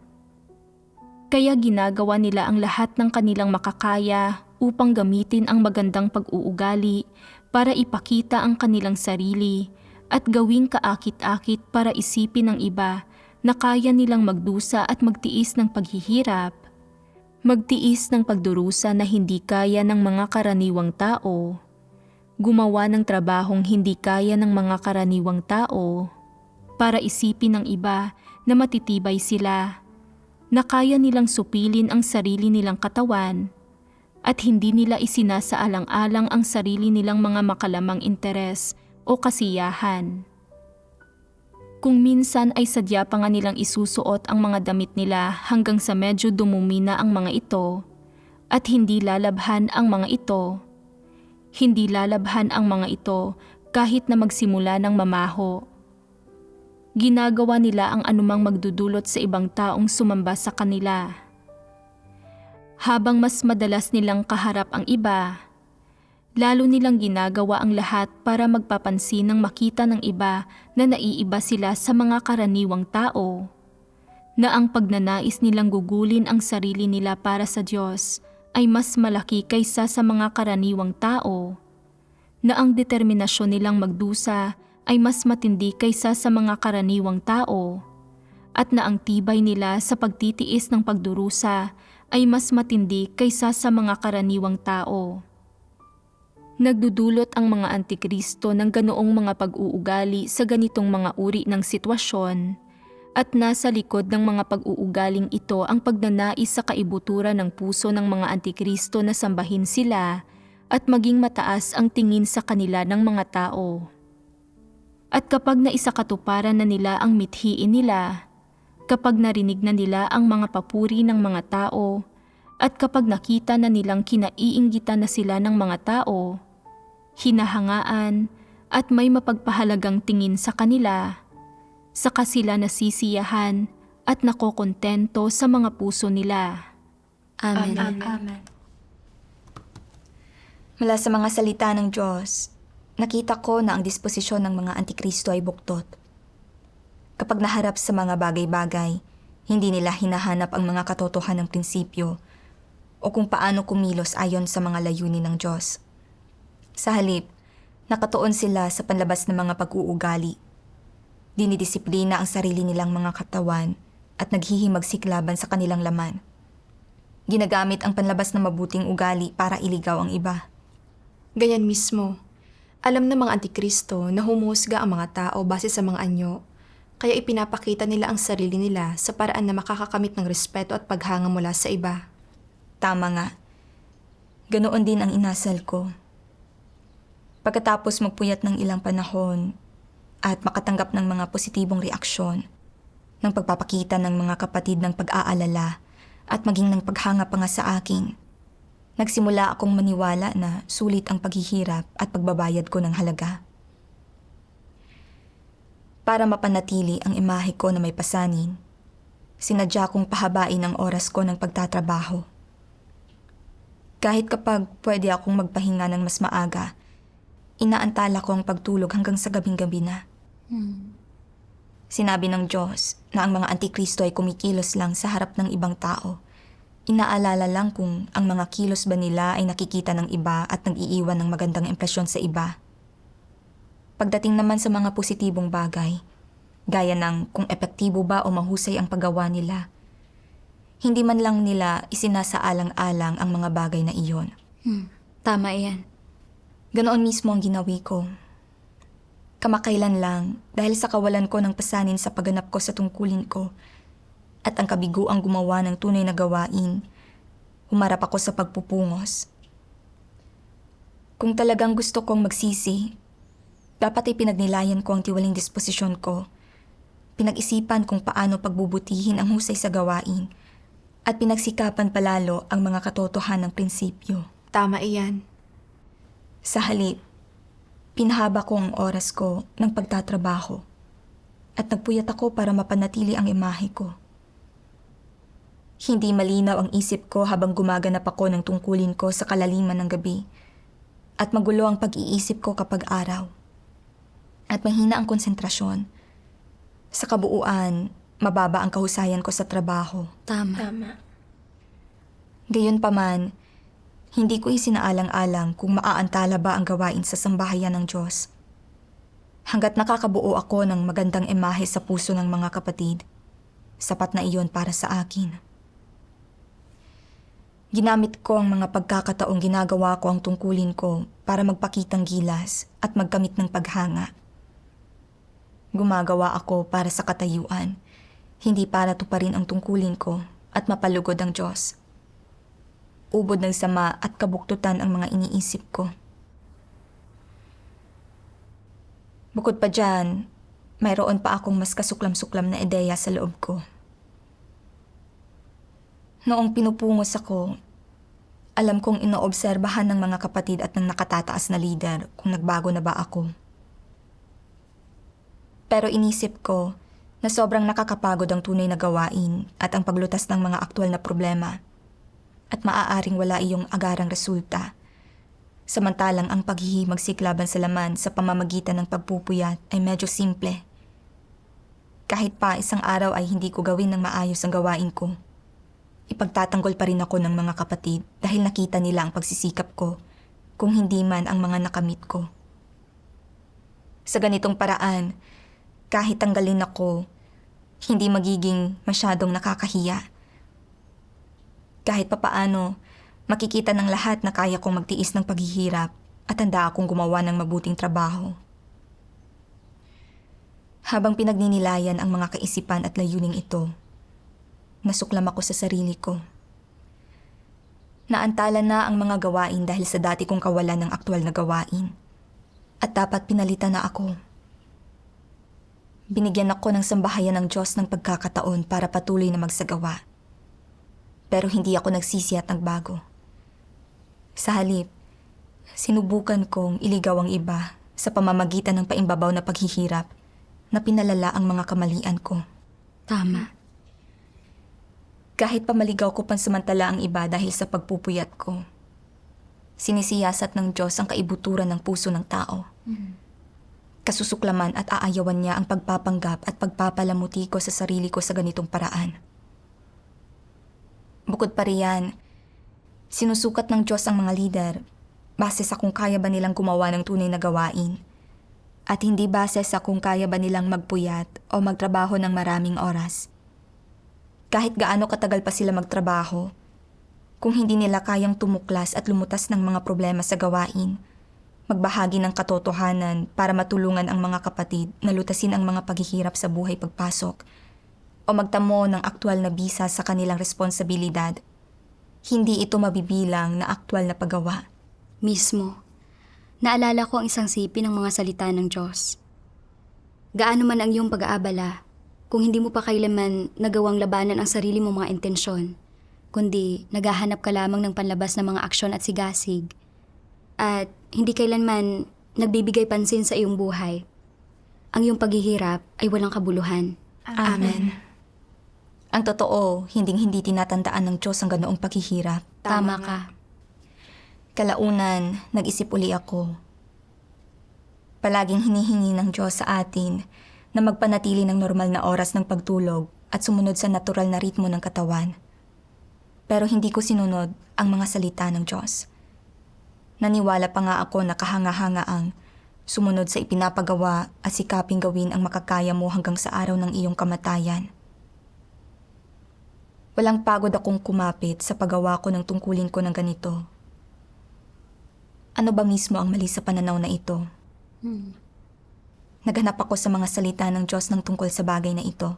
Kaya ginagawa nila ang lahat ng kanilang makakaya upang gamitin ang magandang pag-uugali para ipakita ang kanilang sarili at gawing kaakit-akit para isipin ng iba na kaya nilang magdusa at magtiis ng paghihirap, Magtiis ng pagdurusa na hindi kaya ng mga karaniwang tao. Gumawa ng trabahong hindi kaya ng mga karaniwang tao. Para isipin ng iba na matitibay sila, na kaya nilang supilin ang sarili nilang katawan, at hindi nila isinasaalang-alang ang sarili nilang mga makalamang interes o kasiyahan. Kung minsan ay sadya pa nga nilang isusuot ang mga damit nila hanggang sa medyo dumumi na ang mga ito, at hindi lalabhan ang mga ito. Hindi lalabhan ang mga ito kahit na magsimula ng mamaho. Ginagawa nila ang anumang magdudulot sa ibang taong sumamba sa kanila. Habang mas madalas nilang kaharap ang iba, lalo nilang ginagawa ang lahat para magpapansin ng makita ng iba na naiiba sila sa mga karaniwang tao, na ang pagnanais nilang gugulin ang sarili nila para sa Diyos ay mas malaki kaysa sa mga karaniwang tao, na ang determinasyon nilang magdusa ay mas matindi kaysa sa mga karaniwang tao, at na ang tibay nila sa pagtitiis ng pagdurusa ay mas matindi kaysa sa mga karaniwang tao. Nagdudulot ang mga antikristo ng ganoong mga pag-uugali sa ganitong mga uri ng sitwasyon, at nasa likod ng mga pag-uugaling ito ang pagnanais sa kaibuturan ng puso ng mga antikristo na sambahin sila at maging mataas ang tingin sa kanila ng mga tao. At kapag naisakatuparan na nila ang mithiin nila, kapag narinig na nila ang mga papuri ng mga tao, at kapag nakita na nilang kinaiinggitan na sila ng mga tao, hinahangaan at may mapagpahalagang tingin sa kanila, saka sila nasisiyahan at nakokontento sa mga puso nila. Amen. Amen. Mula sa mga salita ng Diyos, nakita ko na ang disposisyon ng mga antikristo ay buktot. Kapag naharap sa mga bagay-bagay, hindi nila hinahanap ang mga katotohanan ng prinsipyo o kung paano kumilos ayon sa mga layunin ng Diyos. Sa halip, nakatuon sila sa panlabas ng mga pag-uugali. Dinidisiplina ang sarili nilang mga katawan at naghihimagsik laban sa kanilang laman. Ginagamit ang panlabas ng mabuting ugali para iligaw ang iba. Ganyan mismo. Alam ng mga antikristo na humusga ang mga tao base sa mga anyo, kaya ipinapakita nila ang sarili nila sa paraan na makakakamit ng respeto at paghanga mula sa iba. Tama nga. Ganoon din ang inasal ko. Pagkatapos magpuyat ng ilang panahon at makatanggap ng mga positibong reaksyon, ng pagpapakita ng mga kapatid ng pag-aalala at maging ng paghanga pa nga sa akin, nagsimula akong maniwala na sulit ang paghihirap at pagbabayad ko ng halaga. Para mapanatili ang imahe ko na may pasanin, sinadya kong pahabain ang oras ko ng pagtatrabaho. Kahit kapag pwede akong magpahinga ng mas maaga, inaantala ko ang pagtulog hanggang sa gabing-gabi na. Sinabi ng Diyos na ang mga antikristo ay kumikilos lang sa harap ng ibang tao. Inaalala lang kung ang mga kilos ba nila ay nakikita ng iba at nag-iiwan ng magandang impresyon sa iba. Pagdating naman sa mga positibong bagay, gaya ng kung epektibo ba o mahusay ang paggawa nila, hindi man lang nila isinasaalang-alang ang mga bagay na iyon. Tama iyan. Ganoon mismo ang ginawi ko. Kamakailan lang dahil sa kawalan ko ng pasanin sa pagganap ko sa tungkulin ko, at ang kabiguang gumawa ng tunay na gawain, humarap ako sa pagpupungos. Kung talagang gusto kong magsisi, dapat ay pinagnilayan ko ang tiwaling disposisyon ko, pinag-isipan kung paano pagbubutihin ang husay sa gawain, at pinagsikapan palalo ang mga katotohanan ng prinsipyo. Tama iyan. Sa halip, pinahaba ko ang oras ko ng pagtatrabaho, at nagpuyat ako para mapanatili ang imahe ko. Hindi malinaw ang isip ko habang gumaganap ako ng tungkulin ko sa kalaliman ng gabi, at magulo ang pag-iisip ko kapag araw. At mahina ang konsentrasyon. Sa kabuuan, mababa ang kahusayan ko sa trabaho. Tama. Gayunpaman, hindi ko isinaalang-alang kung maaantala ba ang gawain sa sambahayan ng Diyos. Hanggat nakakabuo ako ng magandang imahe sa puso ng mga kapatid, sapat na iyon para sa akin. Ginamit ko ang mga pagkakataong ginagawa ko ang tungkulin ko para magpakitang gilas at magkamit ng paghanga. Gumagawa ako para sa katayuan, hindi para tuparin ang tungkulin ko at mapalugod ang Diyos. Ubod ng sama at kabuktutan ang mga iniisip ko. Bukod pa dyan, mayroon pa akong mas kasuklam-suklam na ideya sa loob ko. Noong pinupungos ako, alam kong inoobserbahan ng mga kapatid at ng nakatataas na lider kung nagbago na ba ako. Pero inisip ko na sobrang nakakapagod ang tunay na gawain at ang paglutas ng mga aktwal na problema at maaaring wala iyong agarang resulta. Samantalang ang paghihimagsi laban sa laman sa pamamagitan ng pagpupuyat ay medyo simple. Kahit pa isang araw ay hindi ko gawin ng maayos ang gawain ko, ipagtatanggol pa rin ako ng mga kapatid dahil nakita nila ang pagsisikap ko, kung hindi man ang mga nakamit ko. Sa ganitong paraan, kahit tanggalin ako, hindi magiging masyadong nakakahiya. Kahit papaano, makikita ng lahat na kaya kong magtiis ng paghihirap at handa akong gumawa ng mabuting trabaho. Habang pinagninilayan ang mga kaisipan at layuning ito, nasuklam ako sa sarili ko. Naantala na ang mga gawain dahil sa dati kong kawalan ng aktwal na gawain. At dapat pinalitan na ako. Binigyan ako ng sambahayan ng Diyos ng pagkakataon para patuloy na magsagawa. Pero hindi ako nagsisi at nagbago. Sa halip, sinubukan kong iligaw ang iba sa pamamagitan ng paimbabaw na paghihirap na pinalala ang mga kamalian ko. Tama. Kahit pamaligaw ko pansamantala ang iba dahil sa pagpupuyat ko, sinisiyasat ng Diyos ang kaibuturan ng puso ng tao. Kasusuklaman at aayawan niya ang pagpapanggap at pagpapalamuti ko sa sarili ko sa ganitong paraan. Bukod pa riyan, sinusukat ng Diyos ang mga lider base sa kung kaya ba nilang gumawa ng tunay na gawain at hindi base sa kung kaya ba nilang magpuyat o magtrabaho ng maraming oras. Kahit gaano katagal pa sila magtrabaho, kung hindi nila kayang tumuklas at lumutas ng mga problema sa gawain, magbahagi ng katotohanan para matulungan ang mga kapatid na lutasin ang mga paghihirap sa buhay pagpasok, o magtamo ng aktwal na bisa sa kanilang responsibilidad, hindi ito mabibilang na aktwal na paggawa. Mismo. Naalala ko ang isang sipi ng mga salita ng Diyos. Gaano man ang iyong pag-aabala, kung hindi mo pa kailanman nagawang labanan ang sarili mong mga intensyon, kundi naghahanap ka lamang ng panlabas na mga aksyon at sigasig, at hindi kailanman nagbibigay pansin sa iyong buhay, ang iyong paghihirap ay walang kabuluhan. Amen. Ang totoo, hinding-hindi tinatandaan ng Diyos ang ganoong paghihirap. Tama ka. Kalaunan, nag-isip uli ako. Palaging hinihingi ng Diyos sa atin na magpanatili ng normal na oras ng pagtulog at sumunod sa natural na ritmo ng katawan. Pero hindi ko sinunod ang mga salita ng Diyos. Naniwala pa nga ako na kahanga-hangaang sumunod sa ipinapagawa at sikaping gawin ang makakaya mo hanggang sa araw ng iyong kamatayan. Walang pagod akong kumapit sa paggawa ko ng tungkulin ko ng ganito. Ano ba mismo ang mali sa pananaw na ito? Naghanap ako sa mga salita ng Diyos ng tungkol sa bagay na ito.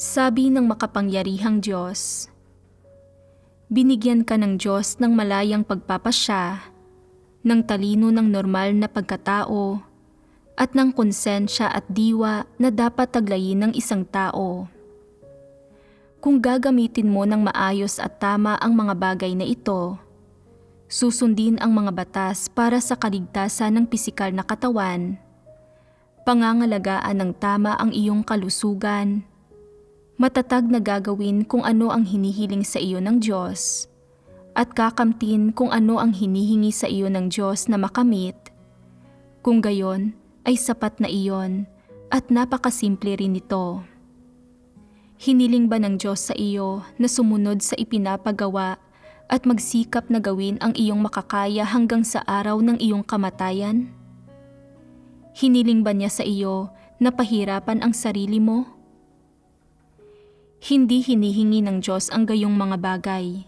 Sabi ng makapangyarihang Diyos, binigyan ka ng Diyos ng malayang pagpapasya, ng talino ng normal na pagkatao, at ng konsensya at diwa na dapat taglayin ng isang tao. Kung gagamitin mo ng maayos at tama ang mga bagay na ito, susundin ang mga batas para sa kaligtasan ng pisikal na katawan, pangangalagaan ng tama ang iyong kalusugan, matatag na gagawin kung ano ang hinihiling sa iyo ng Diyos, at kakamtin kung ano ang hinihingi sa iyo ng Diyos na makamit, kung gayon ay sapat na iyon at napakasimple rin ito. Hiniling ba ng Diyos sa iyo na sumunod sa ipinapagawa at magsikap na gawin ang iyong makakaya hanggang sa araw ng iyong kamatayan? Hiniling ba niya sa iyo na pahirapan ang sarili mo? Hindi hinihingi ng Diyos ang gayong mga bagay.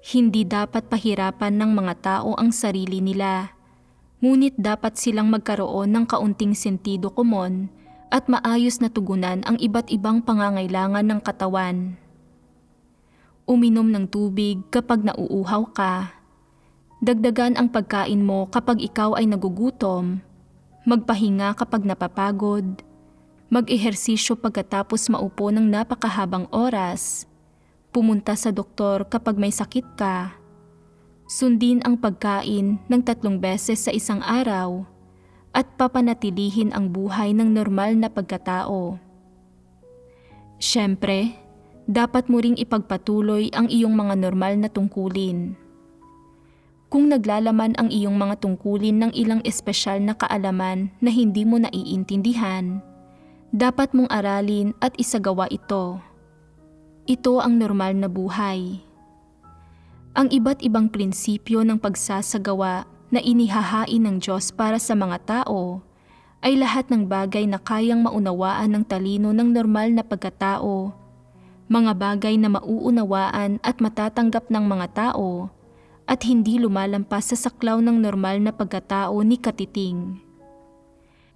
Hindi dapat pahirapan ng mga tao ang sarili nila, ngunit dapat silang magkaroon ng kaunting sentido komon at maayos na tugunan ang iba't ibang pangangailangan ng katawan. Uminom ng tubig kapag nauuhaw ka. Dagdagan ang pagkain mo kapag ikaw ay nagugutom. Magpahinga kapag napapagod. Mag-ehersisyo pagkatapos maupo ng napakahabang oras. Pumunta sa doktor kapag may sakit ka. Sundin ang pagkain ng 3 beses sa isang araw at papanatilihin ang buhay ng normal na pagkatao. Siyempre, dapat mo ring ipagpatuloy ang iyong mga normal na tungkulin. Kung naglalaman ang iyong mga tungkulin ng ilang espesyal na kaalaman na hindi mo naiintindihan, dapat mong aralin at isagawa ito. Ito ang normal na buhay. Ang iba't ibang prinsipyo ng pagsasagawa na inihahain ng Diyos para sa mga tao ay lahat ng bagay na kayang maunawaan ng talino ng normal na pagkatao, mga bagay na mauunawaan at matatanggap ng mga tao at hindi lumalampas sa saklaw ng normal na pagkatao ni Katiting.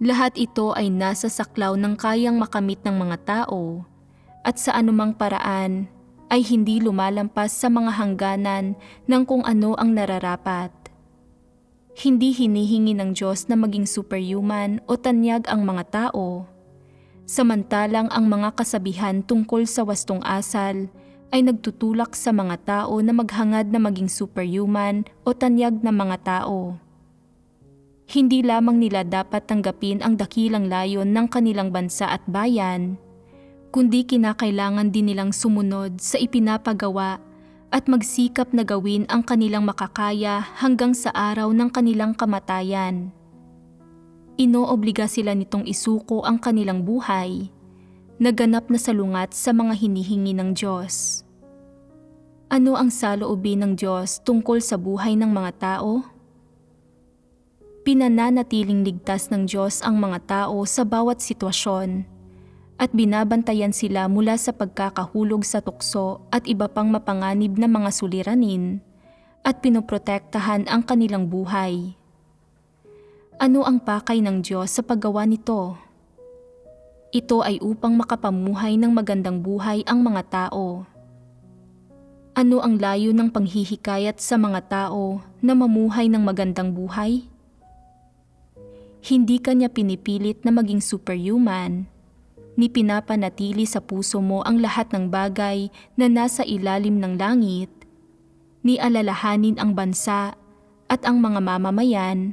Lahat ito ay nasa saklaw ng kayang makamit ng mga tao at sa anumang paraan ay hindi lumalampas sa mga hangganan ng kung ano ang nararapat. Hindi hinihingi ng Diyos na maging superhuman o tanyag ang mga tao, samantalang ang mga kasabihan tungkol sa wastong asal ay nagtutulak sa mga tao na maghangad na maging superhuman o tanyag na mga tao. Hindi lamang nila dapat tanggapin ang dakilang layon ng kanilang bansa at bayan, kundi kinakailangan din nilang sumunod sa ipinapagawa at magsikap na gawin ang kanilang makakaya hanggang sa araw ng kanilang kamatayan. Inoobliga sila nitong isuko ang kanilang buhay, naganap na salungat sa mga hinihingi ng Diyos. Ano ang saloobin ng Diyos tungkol sa buhay ng mga tao? Pinananatiling ligtas ng Diyos ang mga tao sa bawat sitwasyon at binabantayan sila mula sa pagkakahulog sa tukso at iba pang mapanganib na mga suliranin at pinoprotektahan ang kanilang buhay. Ano ang pakay ng Diyos sa paggawa nito? Ito ay upang makapamuhay ng magandang buhay ang mga tao. Ano ang layo ng panghihikayat sa mga tao na mamuhay ng magandang buhay? Hindi kanya pinipilit na maging superhuman, ni pinapanatili sa puso mo ang lahat ng bagay na nasa ilalim ng langit, ni alalahanin ang bansa at ang mga mamamayan,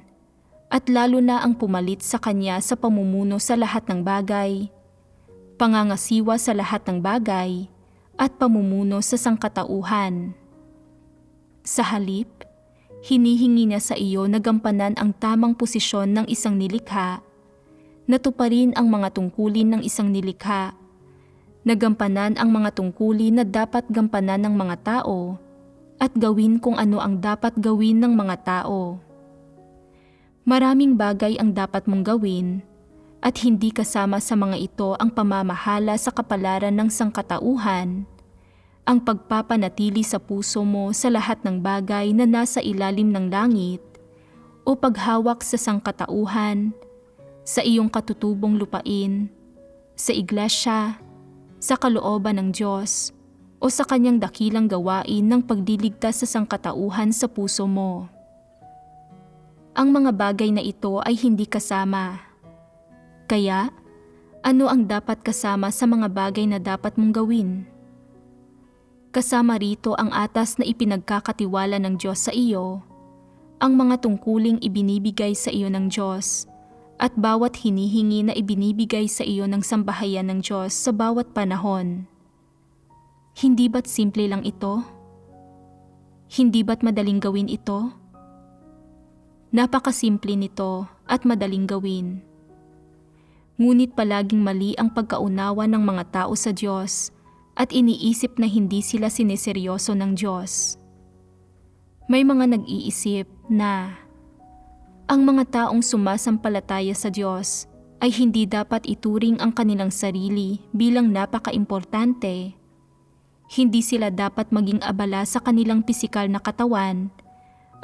at lalo na ang pumalit sa kanya sa pamumuno sa lahat ng bagay, pangangasiwa sa lahat ng bagay, at pamumuno sa sangkatauhan. Sa halip, hinihingi niya sa iyo na gampanan ang tamang posisyon ng isang nilikha, natuparin ang mga tungkulin ng isang nilikha, nagampanan ang mga tungkulin na dapat gampanan ng mga tao, at gawin kung ano ang dapat gawin ng mga tao. Maraming bagay ang dapat mong gawin, at hindi kasama sa mga ito ang pamamahala sa kapalaran ng sangkatauhan, ang pagpapanatili sa puso mo sa lahat ng bagay na nasa ilalim ng langit, o paghawak sa sangkatauhan, sa iyong katutubong lupain, sa iglesia, sa kalooban ng Diyos, o sa kanyang dakilang gawain ng pagliligtas sa sangkatauhan sa puso mo. Ang mga bagay na ito ay hindi kasama. Kaya, ano ang dapat kasama sa mga bagay na dapat mong gawin? Kasama rito ang atas na ipinagkakatiwala ng Diyos sa iyo, ang mga tungkuling ibinibigay sa iyo ng Diyos, at bawat hinihingi na ibinibigay sa iyo ng sambahayan ng Diyos sa bawat panahon. Hindi ba't simple lang ito? Hindi ba't madaling gawin ito? Napakasimple nito at madaling gawin. Ngunit palaging mali ang pagkaunawa ng mga tao sa Diyos at iniisip na hindi sila sineseryoso ng Diyos. May mga nag-iisip na ang mga taong sumasampalataya sa Diyos ay hindi dapat ituring ang kanilang sarili bilang napaka-importante. Hindi sila dapat maging abala sa kanilang pisikal na katawan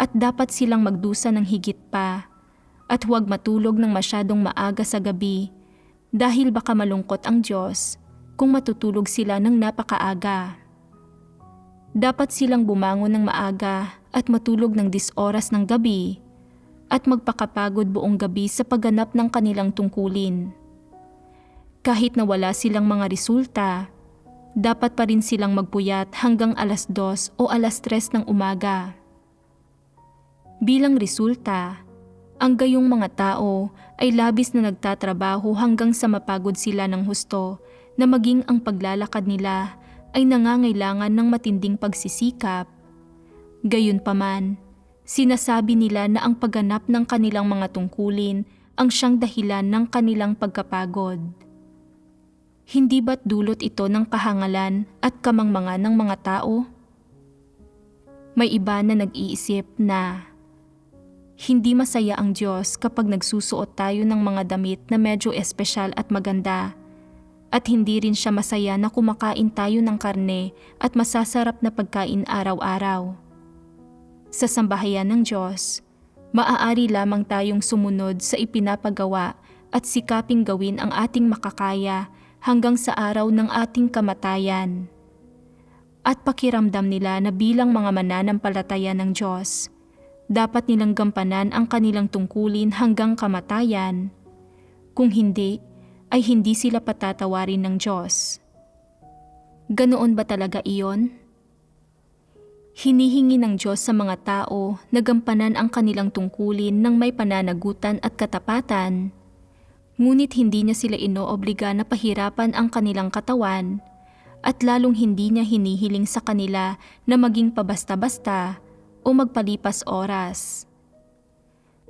at dapat silang magdusa ng higit pa at huwag matulog ng masyadong maaga sa gabi dahil baka malungkot ang Diyos kung matutulog sila ng napakaaga. Dapat silang bumangon ng maaga at matulog ng 10 oras ng gabi at magpakapagod buong gabi sa pagganap ng kanilang tungkulin. Kahit na wala silang mga resulta, dapat pa rin silang magpuyat hanggang 2:00 o 3:00 ng umaga. Bilang resulta, ang gayong mga tao ay labis na nagtatrabaho hanggang sa mapagod sila ng husto na maging ang paglalakad nila ay nangangailangan ng matinding pagsisikap. Gayunpaman, sinasabi nila na ang pagganap ng kanilang mga tungkulin ang siyang dahilan ng kanilang pagkapagod. Hindi ba't dulot ito ng kahangalan at kamangmangan ng mga tao? May iba na nag-iisip na hindi masaya ang Diyos kapag nagsusuot tayo ng mga damit na medyo espesyal at maganda. At hindi rin siya masaya na kumakain tayo ng karne at masasarap na pagkain araw-araw. Sa sambahayan ng Diyos, maaari lamang tayong sumunod sa ipinapagawa at sikaping gawin ang ating makakaya hanggang sa araw ng ating kamatayan. At pakiramdam nila na bilang mga mananampalataya ng Diyos, dapat nilang gampanan ang kanilang tungkulin hanggang kamatayan. Kung hindi, ay hindi sila patatawarin ng Diyos. Ganoon ba talaga iyon? Hinihingi ng Diyos sa mga tao na gampanan ang kanilang tungkulin ng may pananagutan at katapatan, ngunit hindi niya sila inoobliga na pahirapan ang kanilang katawan at lalong hindi niya hinihiling sa kanila na maging pabasta-basta o magpalipas oras.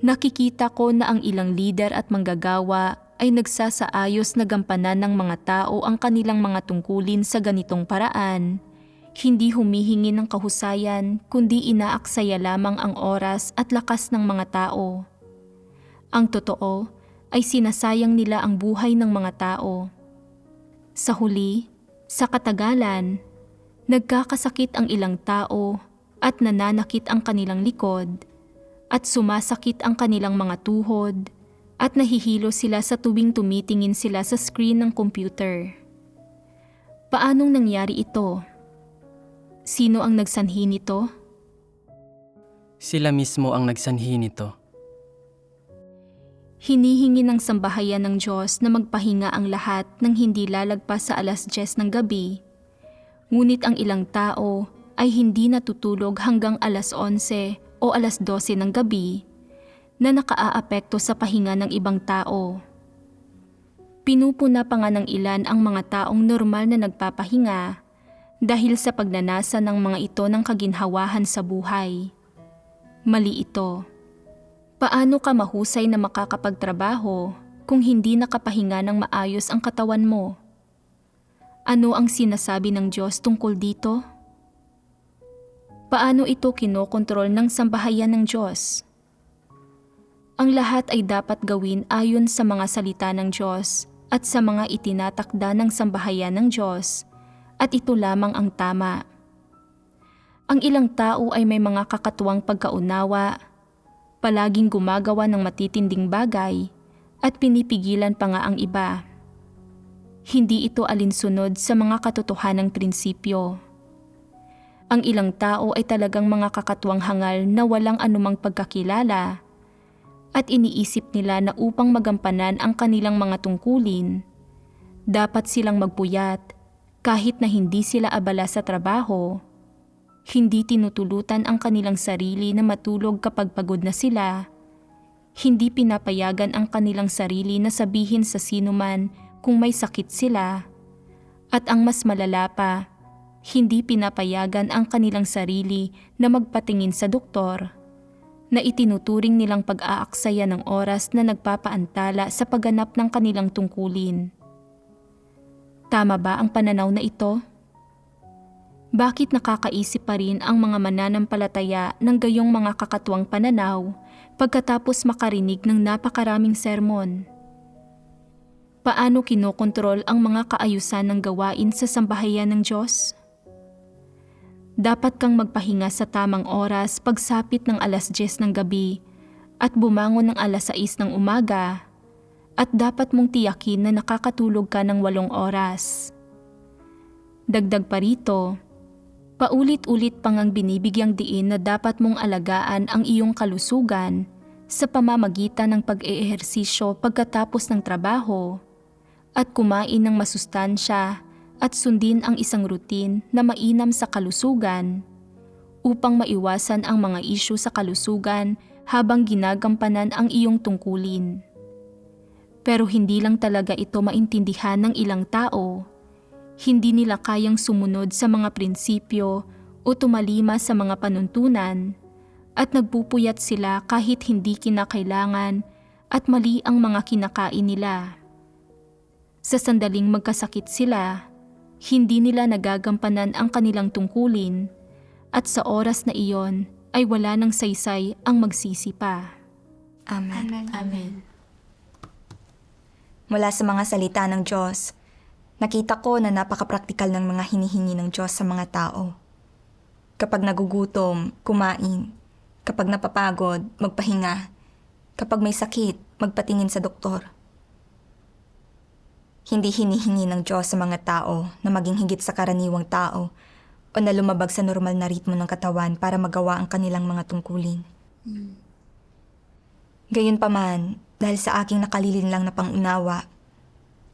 Nakikita ko na ang ilang lider at manggagawa ay nagsasaayos na gampanan ng mga tao ang kanilang mga tungkulin sa ganitong paraan, hindi humihingi ng kahusayan kundi inaaksaya lamang ang oras at lakas ng mga tao. Ang totoo ay sinasayang nila ang buhay ng mga tao. Sa huli, sa katagalan, nagkakasakit ang ilang tao at nananakit ang kanilang likod at sumasakit ang kanilang mga tuhod at nahihilo sila sa tuwing tumitingin sila sa screen ng computer. Paanong nangyari ito? Sino ang nagsanhi nito? Sila mismo ang nagsanhi nito. Hinihingi ng sambahayan ng Diyos na magpahinga ang lahat ng hindi lalagpas sa 10:00 ng gabi. Ngunit ang ilang tao ay hindi natutulog hanggang 11:00 o 12:00 ng gabi na nakaaapekto sa pahinga ng ibang tao. Pinupuna pa nga ng ilan ang mga taong normal na nagpapahinga dahil sa pagnanasa ng mga ito ng kaginhawahan sa buhay. Mali ito. Paano ka mahusay na makakapagtrabaho kung hindi nakapahinga ng maayos ang katawan mo? Ano ang sinasabi ng Diyos tungkol dito? Paano ito kinokontrol ng sambahayan ng Diyos? Ang lahat ay dapat gawin ayon sa mga salita ng Diyos at sa mga itinatakda ng sambahayan ng Diyos, at ito lamang ang tama. Ang ilang tao ay may mga kakatuwang pagkaunawa, palaging gumagawa ng matitinding bagay, at pinipigilan pa nga ang iba. Hindi ito alinsunod sa mga katotohanang prinsipyo. Ang ilang tao ay talagang mga kakatuwang hangal na walang anumang pagkakilala, at iniisip nila na upang magampanan ang kanilang mga tungkulin, dapat silang magpuyat kahit na hindi sila abala sa trabaho. Hindi tinutulutan ang kanilang sarili na matulog kapag pagod na sila. Hindi pinapayagan ang kanilang sarili na sabihin sa sinuman kung may sakit sila. At ang mas malala pa, hindi pinapayagan ang kanilang sarili na magpatingin sa doktor, na itinuturing nilang pag-aaksaya ng oras na nagpapaantala sa pagganap ng kanilang tungkulin. Tama ba ang pananaw na ito? Bakit nakakaisip pa rin ang mga mananampalataya ng gayong mga kakatuwang pananaw pagkatapos makarinig ng napakaraming sermon? Paano kinokontrol ang mga kaayusan ng gawain sa sambahayan ng Diyos? Dapat kang magpahinga sa tamang oras pagsapit ng 10:00 ng gabi at bumangon ng 6:00 ng umaga, at dapat mong tiyakin na nakakatulog ka ng 8 oras. Dagdag pa rito, paulit-ulit pang ang binibigyang diin na dapat mong alagaan ang iyong kalusugan sa pamamagitan ng pag-eehersisyo pagkatapos ng trabaho at kumain ng masustansya at sundin ang isang routine na mainam sa kalusugan upang maiwasan ang mga isyu sa kalusugan habang ginagampanan ang iyong tungkulin. Pero hindi lang talaga ito maintindihan ng ilang tao. Hindi nila kayang sumunod sa mga prinsipyo o tumalima sa mga panuntunan at nagpupuyat sila kahit hindi kinakailangan at mali ang mga kinakain nila. Sa sandaling magkasakit sila, hindi nila nagagampanan ang kanilang tungkulin at sa oras na iyon ay wala ng saysay ang magsisi pa. Amen. Amen. Mula sa mga salita ng Diyos, nakita ko na napaka-praktikal ng mga hinihingi ng Diyos sa mga tao. Kapag nagugutom, kumain. Kapag napapagod, magpahinga. Kapag may sakit, magpatingin sa doktor. Hindi hinihingi ng Diyos sa mga tao na maging higit sa karaniwang tao o na lumabag sa normal na ritmo ng katawan para magawa ang kanilang mga tungkulin. Gayunpaman, dahil sa aking nakalilin lang na pangunawa,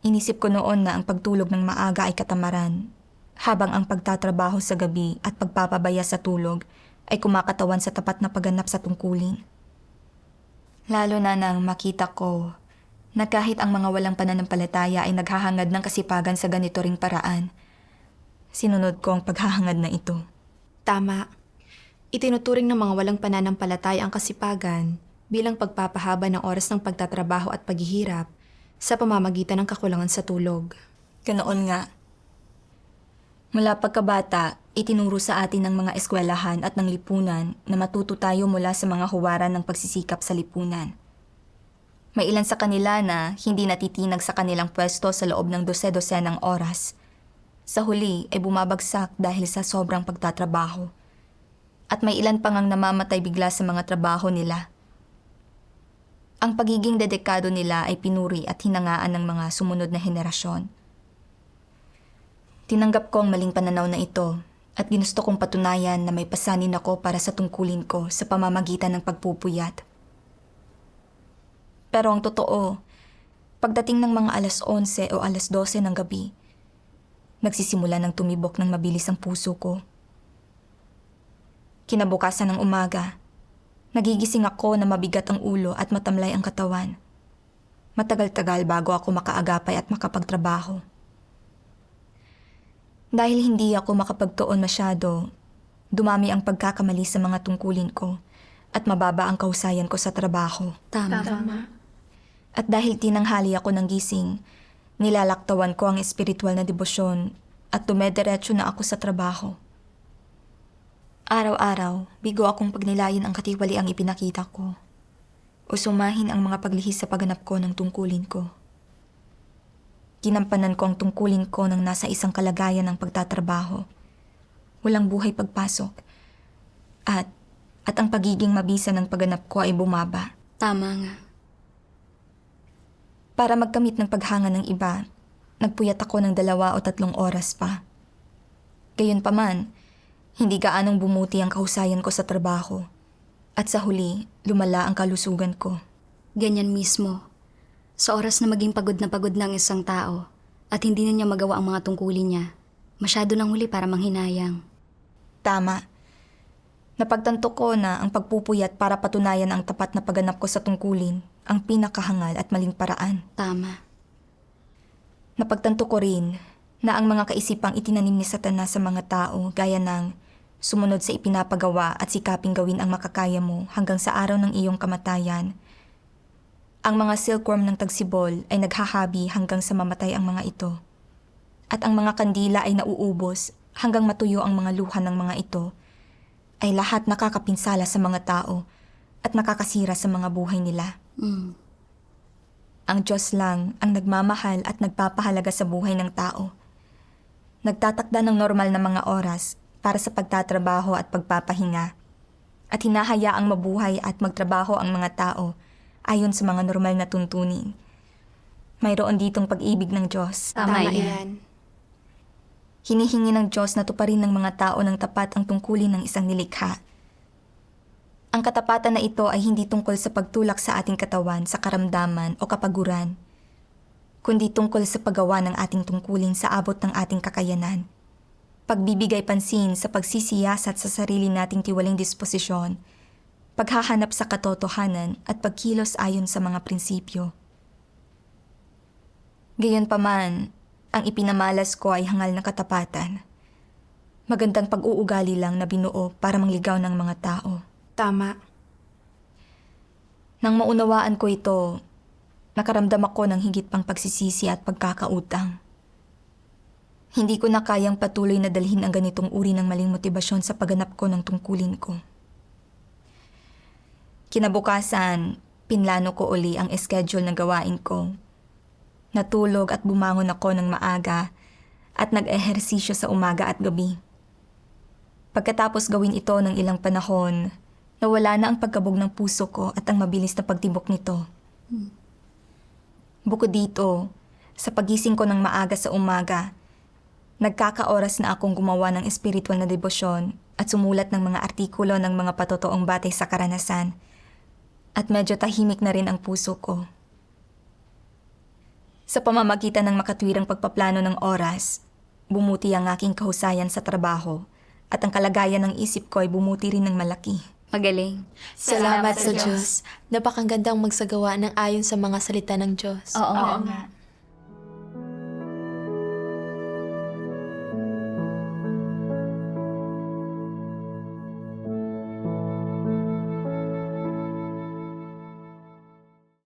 inisip ko noon na ang pagtulog ng maaga ay katamaran, habang ang pagtatrabaho sa gabi at pagpapabaya sa tulog ay kumakatawan sa tapat na pagganap sa tungkulin. Lalo na nang makita ko na kahit ang mga walang pananampalataya ay naghahangad ng kasipagan sa ganito ring paraan, sinunod ko ang paghahangad na ito. Tama. Itinuturing ng mga walang pananampalataya ang kasipagan bilang pagpapahaba ng oras ng pagtatrabaho at paghihirap sa pamamagitan ng kakulangan sa tulog. Ganoon nga. Mula pagkabata, itinuro sa atin ng mga eskwelahan at ng lipunan na matuto tayo mula sa mga huwaran ng pagsisikap sa lipunan. May ilan sa kanila na hindi natitinag sa kanilang pwesto sa loob ng 12-12 oras. Sa huli ay bumabagsak dahil sa sobrang pagtatrabaho. At may ilan pang ang namamatay bigla sa mga trabaho nila. Ang pagiging dedikado nila ay pinuri at hinangaan ng mga sumunod na henerasyon. Tinanggap ko ang maling pananaw na ito at ginusto kong patunayan na may pasanin ako para sa tungkulin ko sa pamamagitan ng pagpupuyat. Pero ang totoo, pagdating ng mga 11:00 o 12:00 ng gabi, nagsisimula ng tumibok ng mabilis ang puso ko. Kinabukasan ng umaga, nagigising ako na mabigat ang ulo at matamlay ang katawan. Matagal-tagal bago ako makaagapay at makapagtrabaho. Dahil hindi ako makapagtuon masyado, dumami ang pagkakamali sa mga tungkulin ko at mababa ang kahusayan ko sa trabaho. Tama. At dahil tinanghali ako ng gising, nilalaktawan ko ang espiritual na debosyon at dumediretso na ako sa trabaho. Araw-araw, bigo akong pagnilayan ang katiwali ang ipinakita ko o sumahin ang mga paglihis sa pagganap ko ng tungkulin ko. Ginampanan ko ang tungkulin ko nang nasa isang kalagayan ng pagtatrabaho. Walang buhay pagpasok. At ang pagiging mabisa ng pagganap ko ay bumaba. Tama nga. Para magkamit ng paghanga ng iba, nagpuyat ako ng 2 o 3 oras pa. Gayunpaman, hindi gaanong bumuti ang kahusayan ko sa trabaho. At sa huli, lumala ang kalusugan ko. Ganyan mismo. Sa oras na maging pagod na ang isang tao at hindi na niya magawa ang mga tungkulin niya, masyado nang huli para manghinayang. Tama. Napagtanto ko na ang pagpupuyat para patunayan ang tapat na pagganap ko sa tungkulin ang pinakahangal at maling paraan. Tama. Napagtanto ko rin na ang mga kaisipang itinanim ni Satanas sa mga tao gaya ng sumunod sa ipinapagawa at sikaping gawin ang makakaya mo hanggang sa araw ng iyong kamatayan. Ang mga silkworm ng tagsibol ay naghahabi hanggang sa mamatay ang mga ito. At ang mga kandila ay nauubos hanggang matuyo ang mga luha ng mga ito, ay lahat nakakapinsala sa mga tao at nakakasira sa mga buhay nila. Ang Diyos lang ang nagmamahal at nagpapahalaga sa buhay ng tao. Nagtatakda ng normal na mga oras para sa pagtatrabaho at pagpapahinga. At hinahayaang mabuhay at magtrabaho ang mga tao ayon sa mga normal na tuntunin. Mayroon ditong pag-ibig ng Diyos. Tama yan. Hinihingi ng Diyos na tuparin ng mga tao ng tapat ang tungkulin ng isang nilikha. Ang katapatan na ito ay hindi tungkol sa pagtulak sa ating katawan sa karamdaman o kapaguran, kundi tungkol sa paggawa ng ating tungkulin sa abot ng ating kakayanan. Pagbibigay pansin sa pagsisiyasat sa sarili nating tiwaling disposisyon, paghahanap sa katotohanan at pagkilos ayon sa mga prinsipyo. Gayunpaman, ang ipinamalas ko ay hangal na katapatan. Magandang pag-uugali lang na binuo para mangligaw ng mga tao. Tama. Nang maunawaan ko ito, nakaramdam ako ng higit pang pagsisisi at pagkakautang. Hindi ko na kayang patuloy na dalhin ang ganitong uri ng maling motibasyon sa pagganap ko ng tungkulin ko. Kinabukasan, pinlano ko uli ang schedule ng gawain ko. Natulog at bumangon ako ng maaga at nag-ehersisyo sa umaga at gabi. Pagkatapos gawin ito ng ilang panahon, nawala na ang pagkabog ng puso ko at ang mabilis na pagtibok nito. Bukod dito, sa pagising ko ng maaga sa umaga, nagkakaoras na akong gumawa ng espiritual na debosyon at sumulat ng mga artikulo ng mga patotoong batay sa karanasan. At medyo tahimik na rin ang puso ko. Sa pamamagitan ng makatwirang pagpaplano ng oras, bumuti ang aking kahusayan sa trabaho at ang kalagayan ng isip ko ay bumuti rin ng malaki. Magaling. Salamat sa Diyos. Napakagandang magsagawa ng ayon sa mga salita ng Diyos. Oo nga.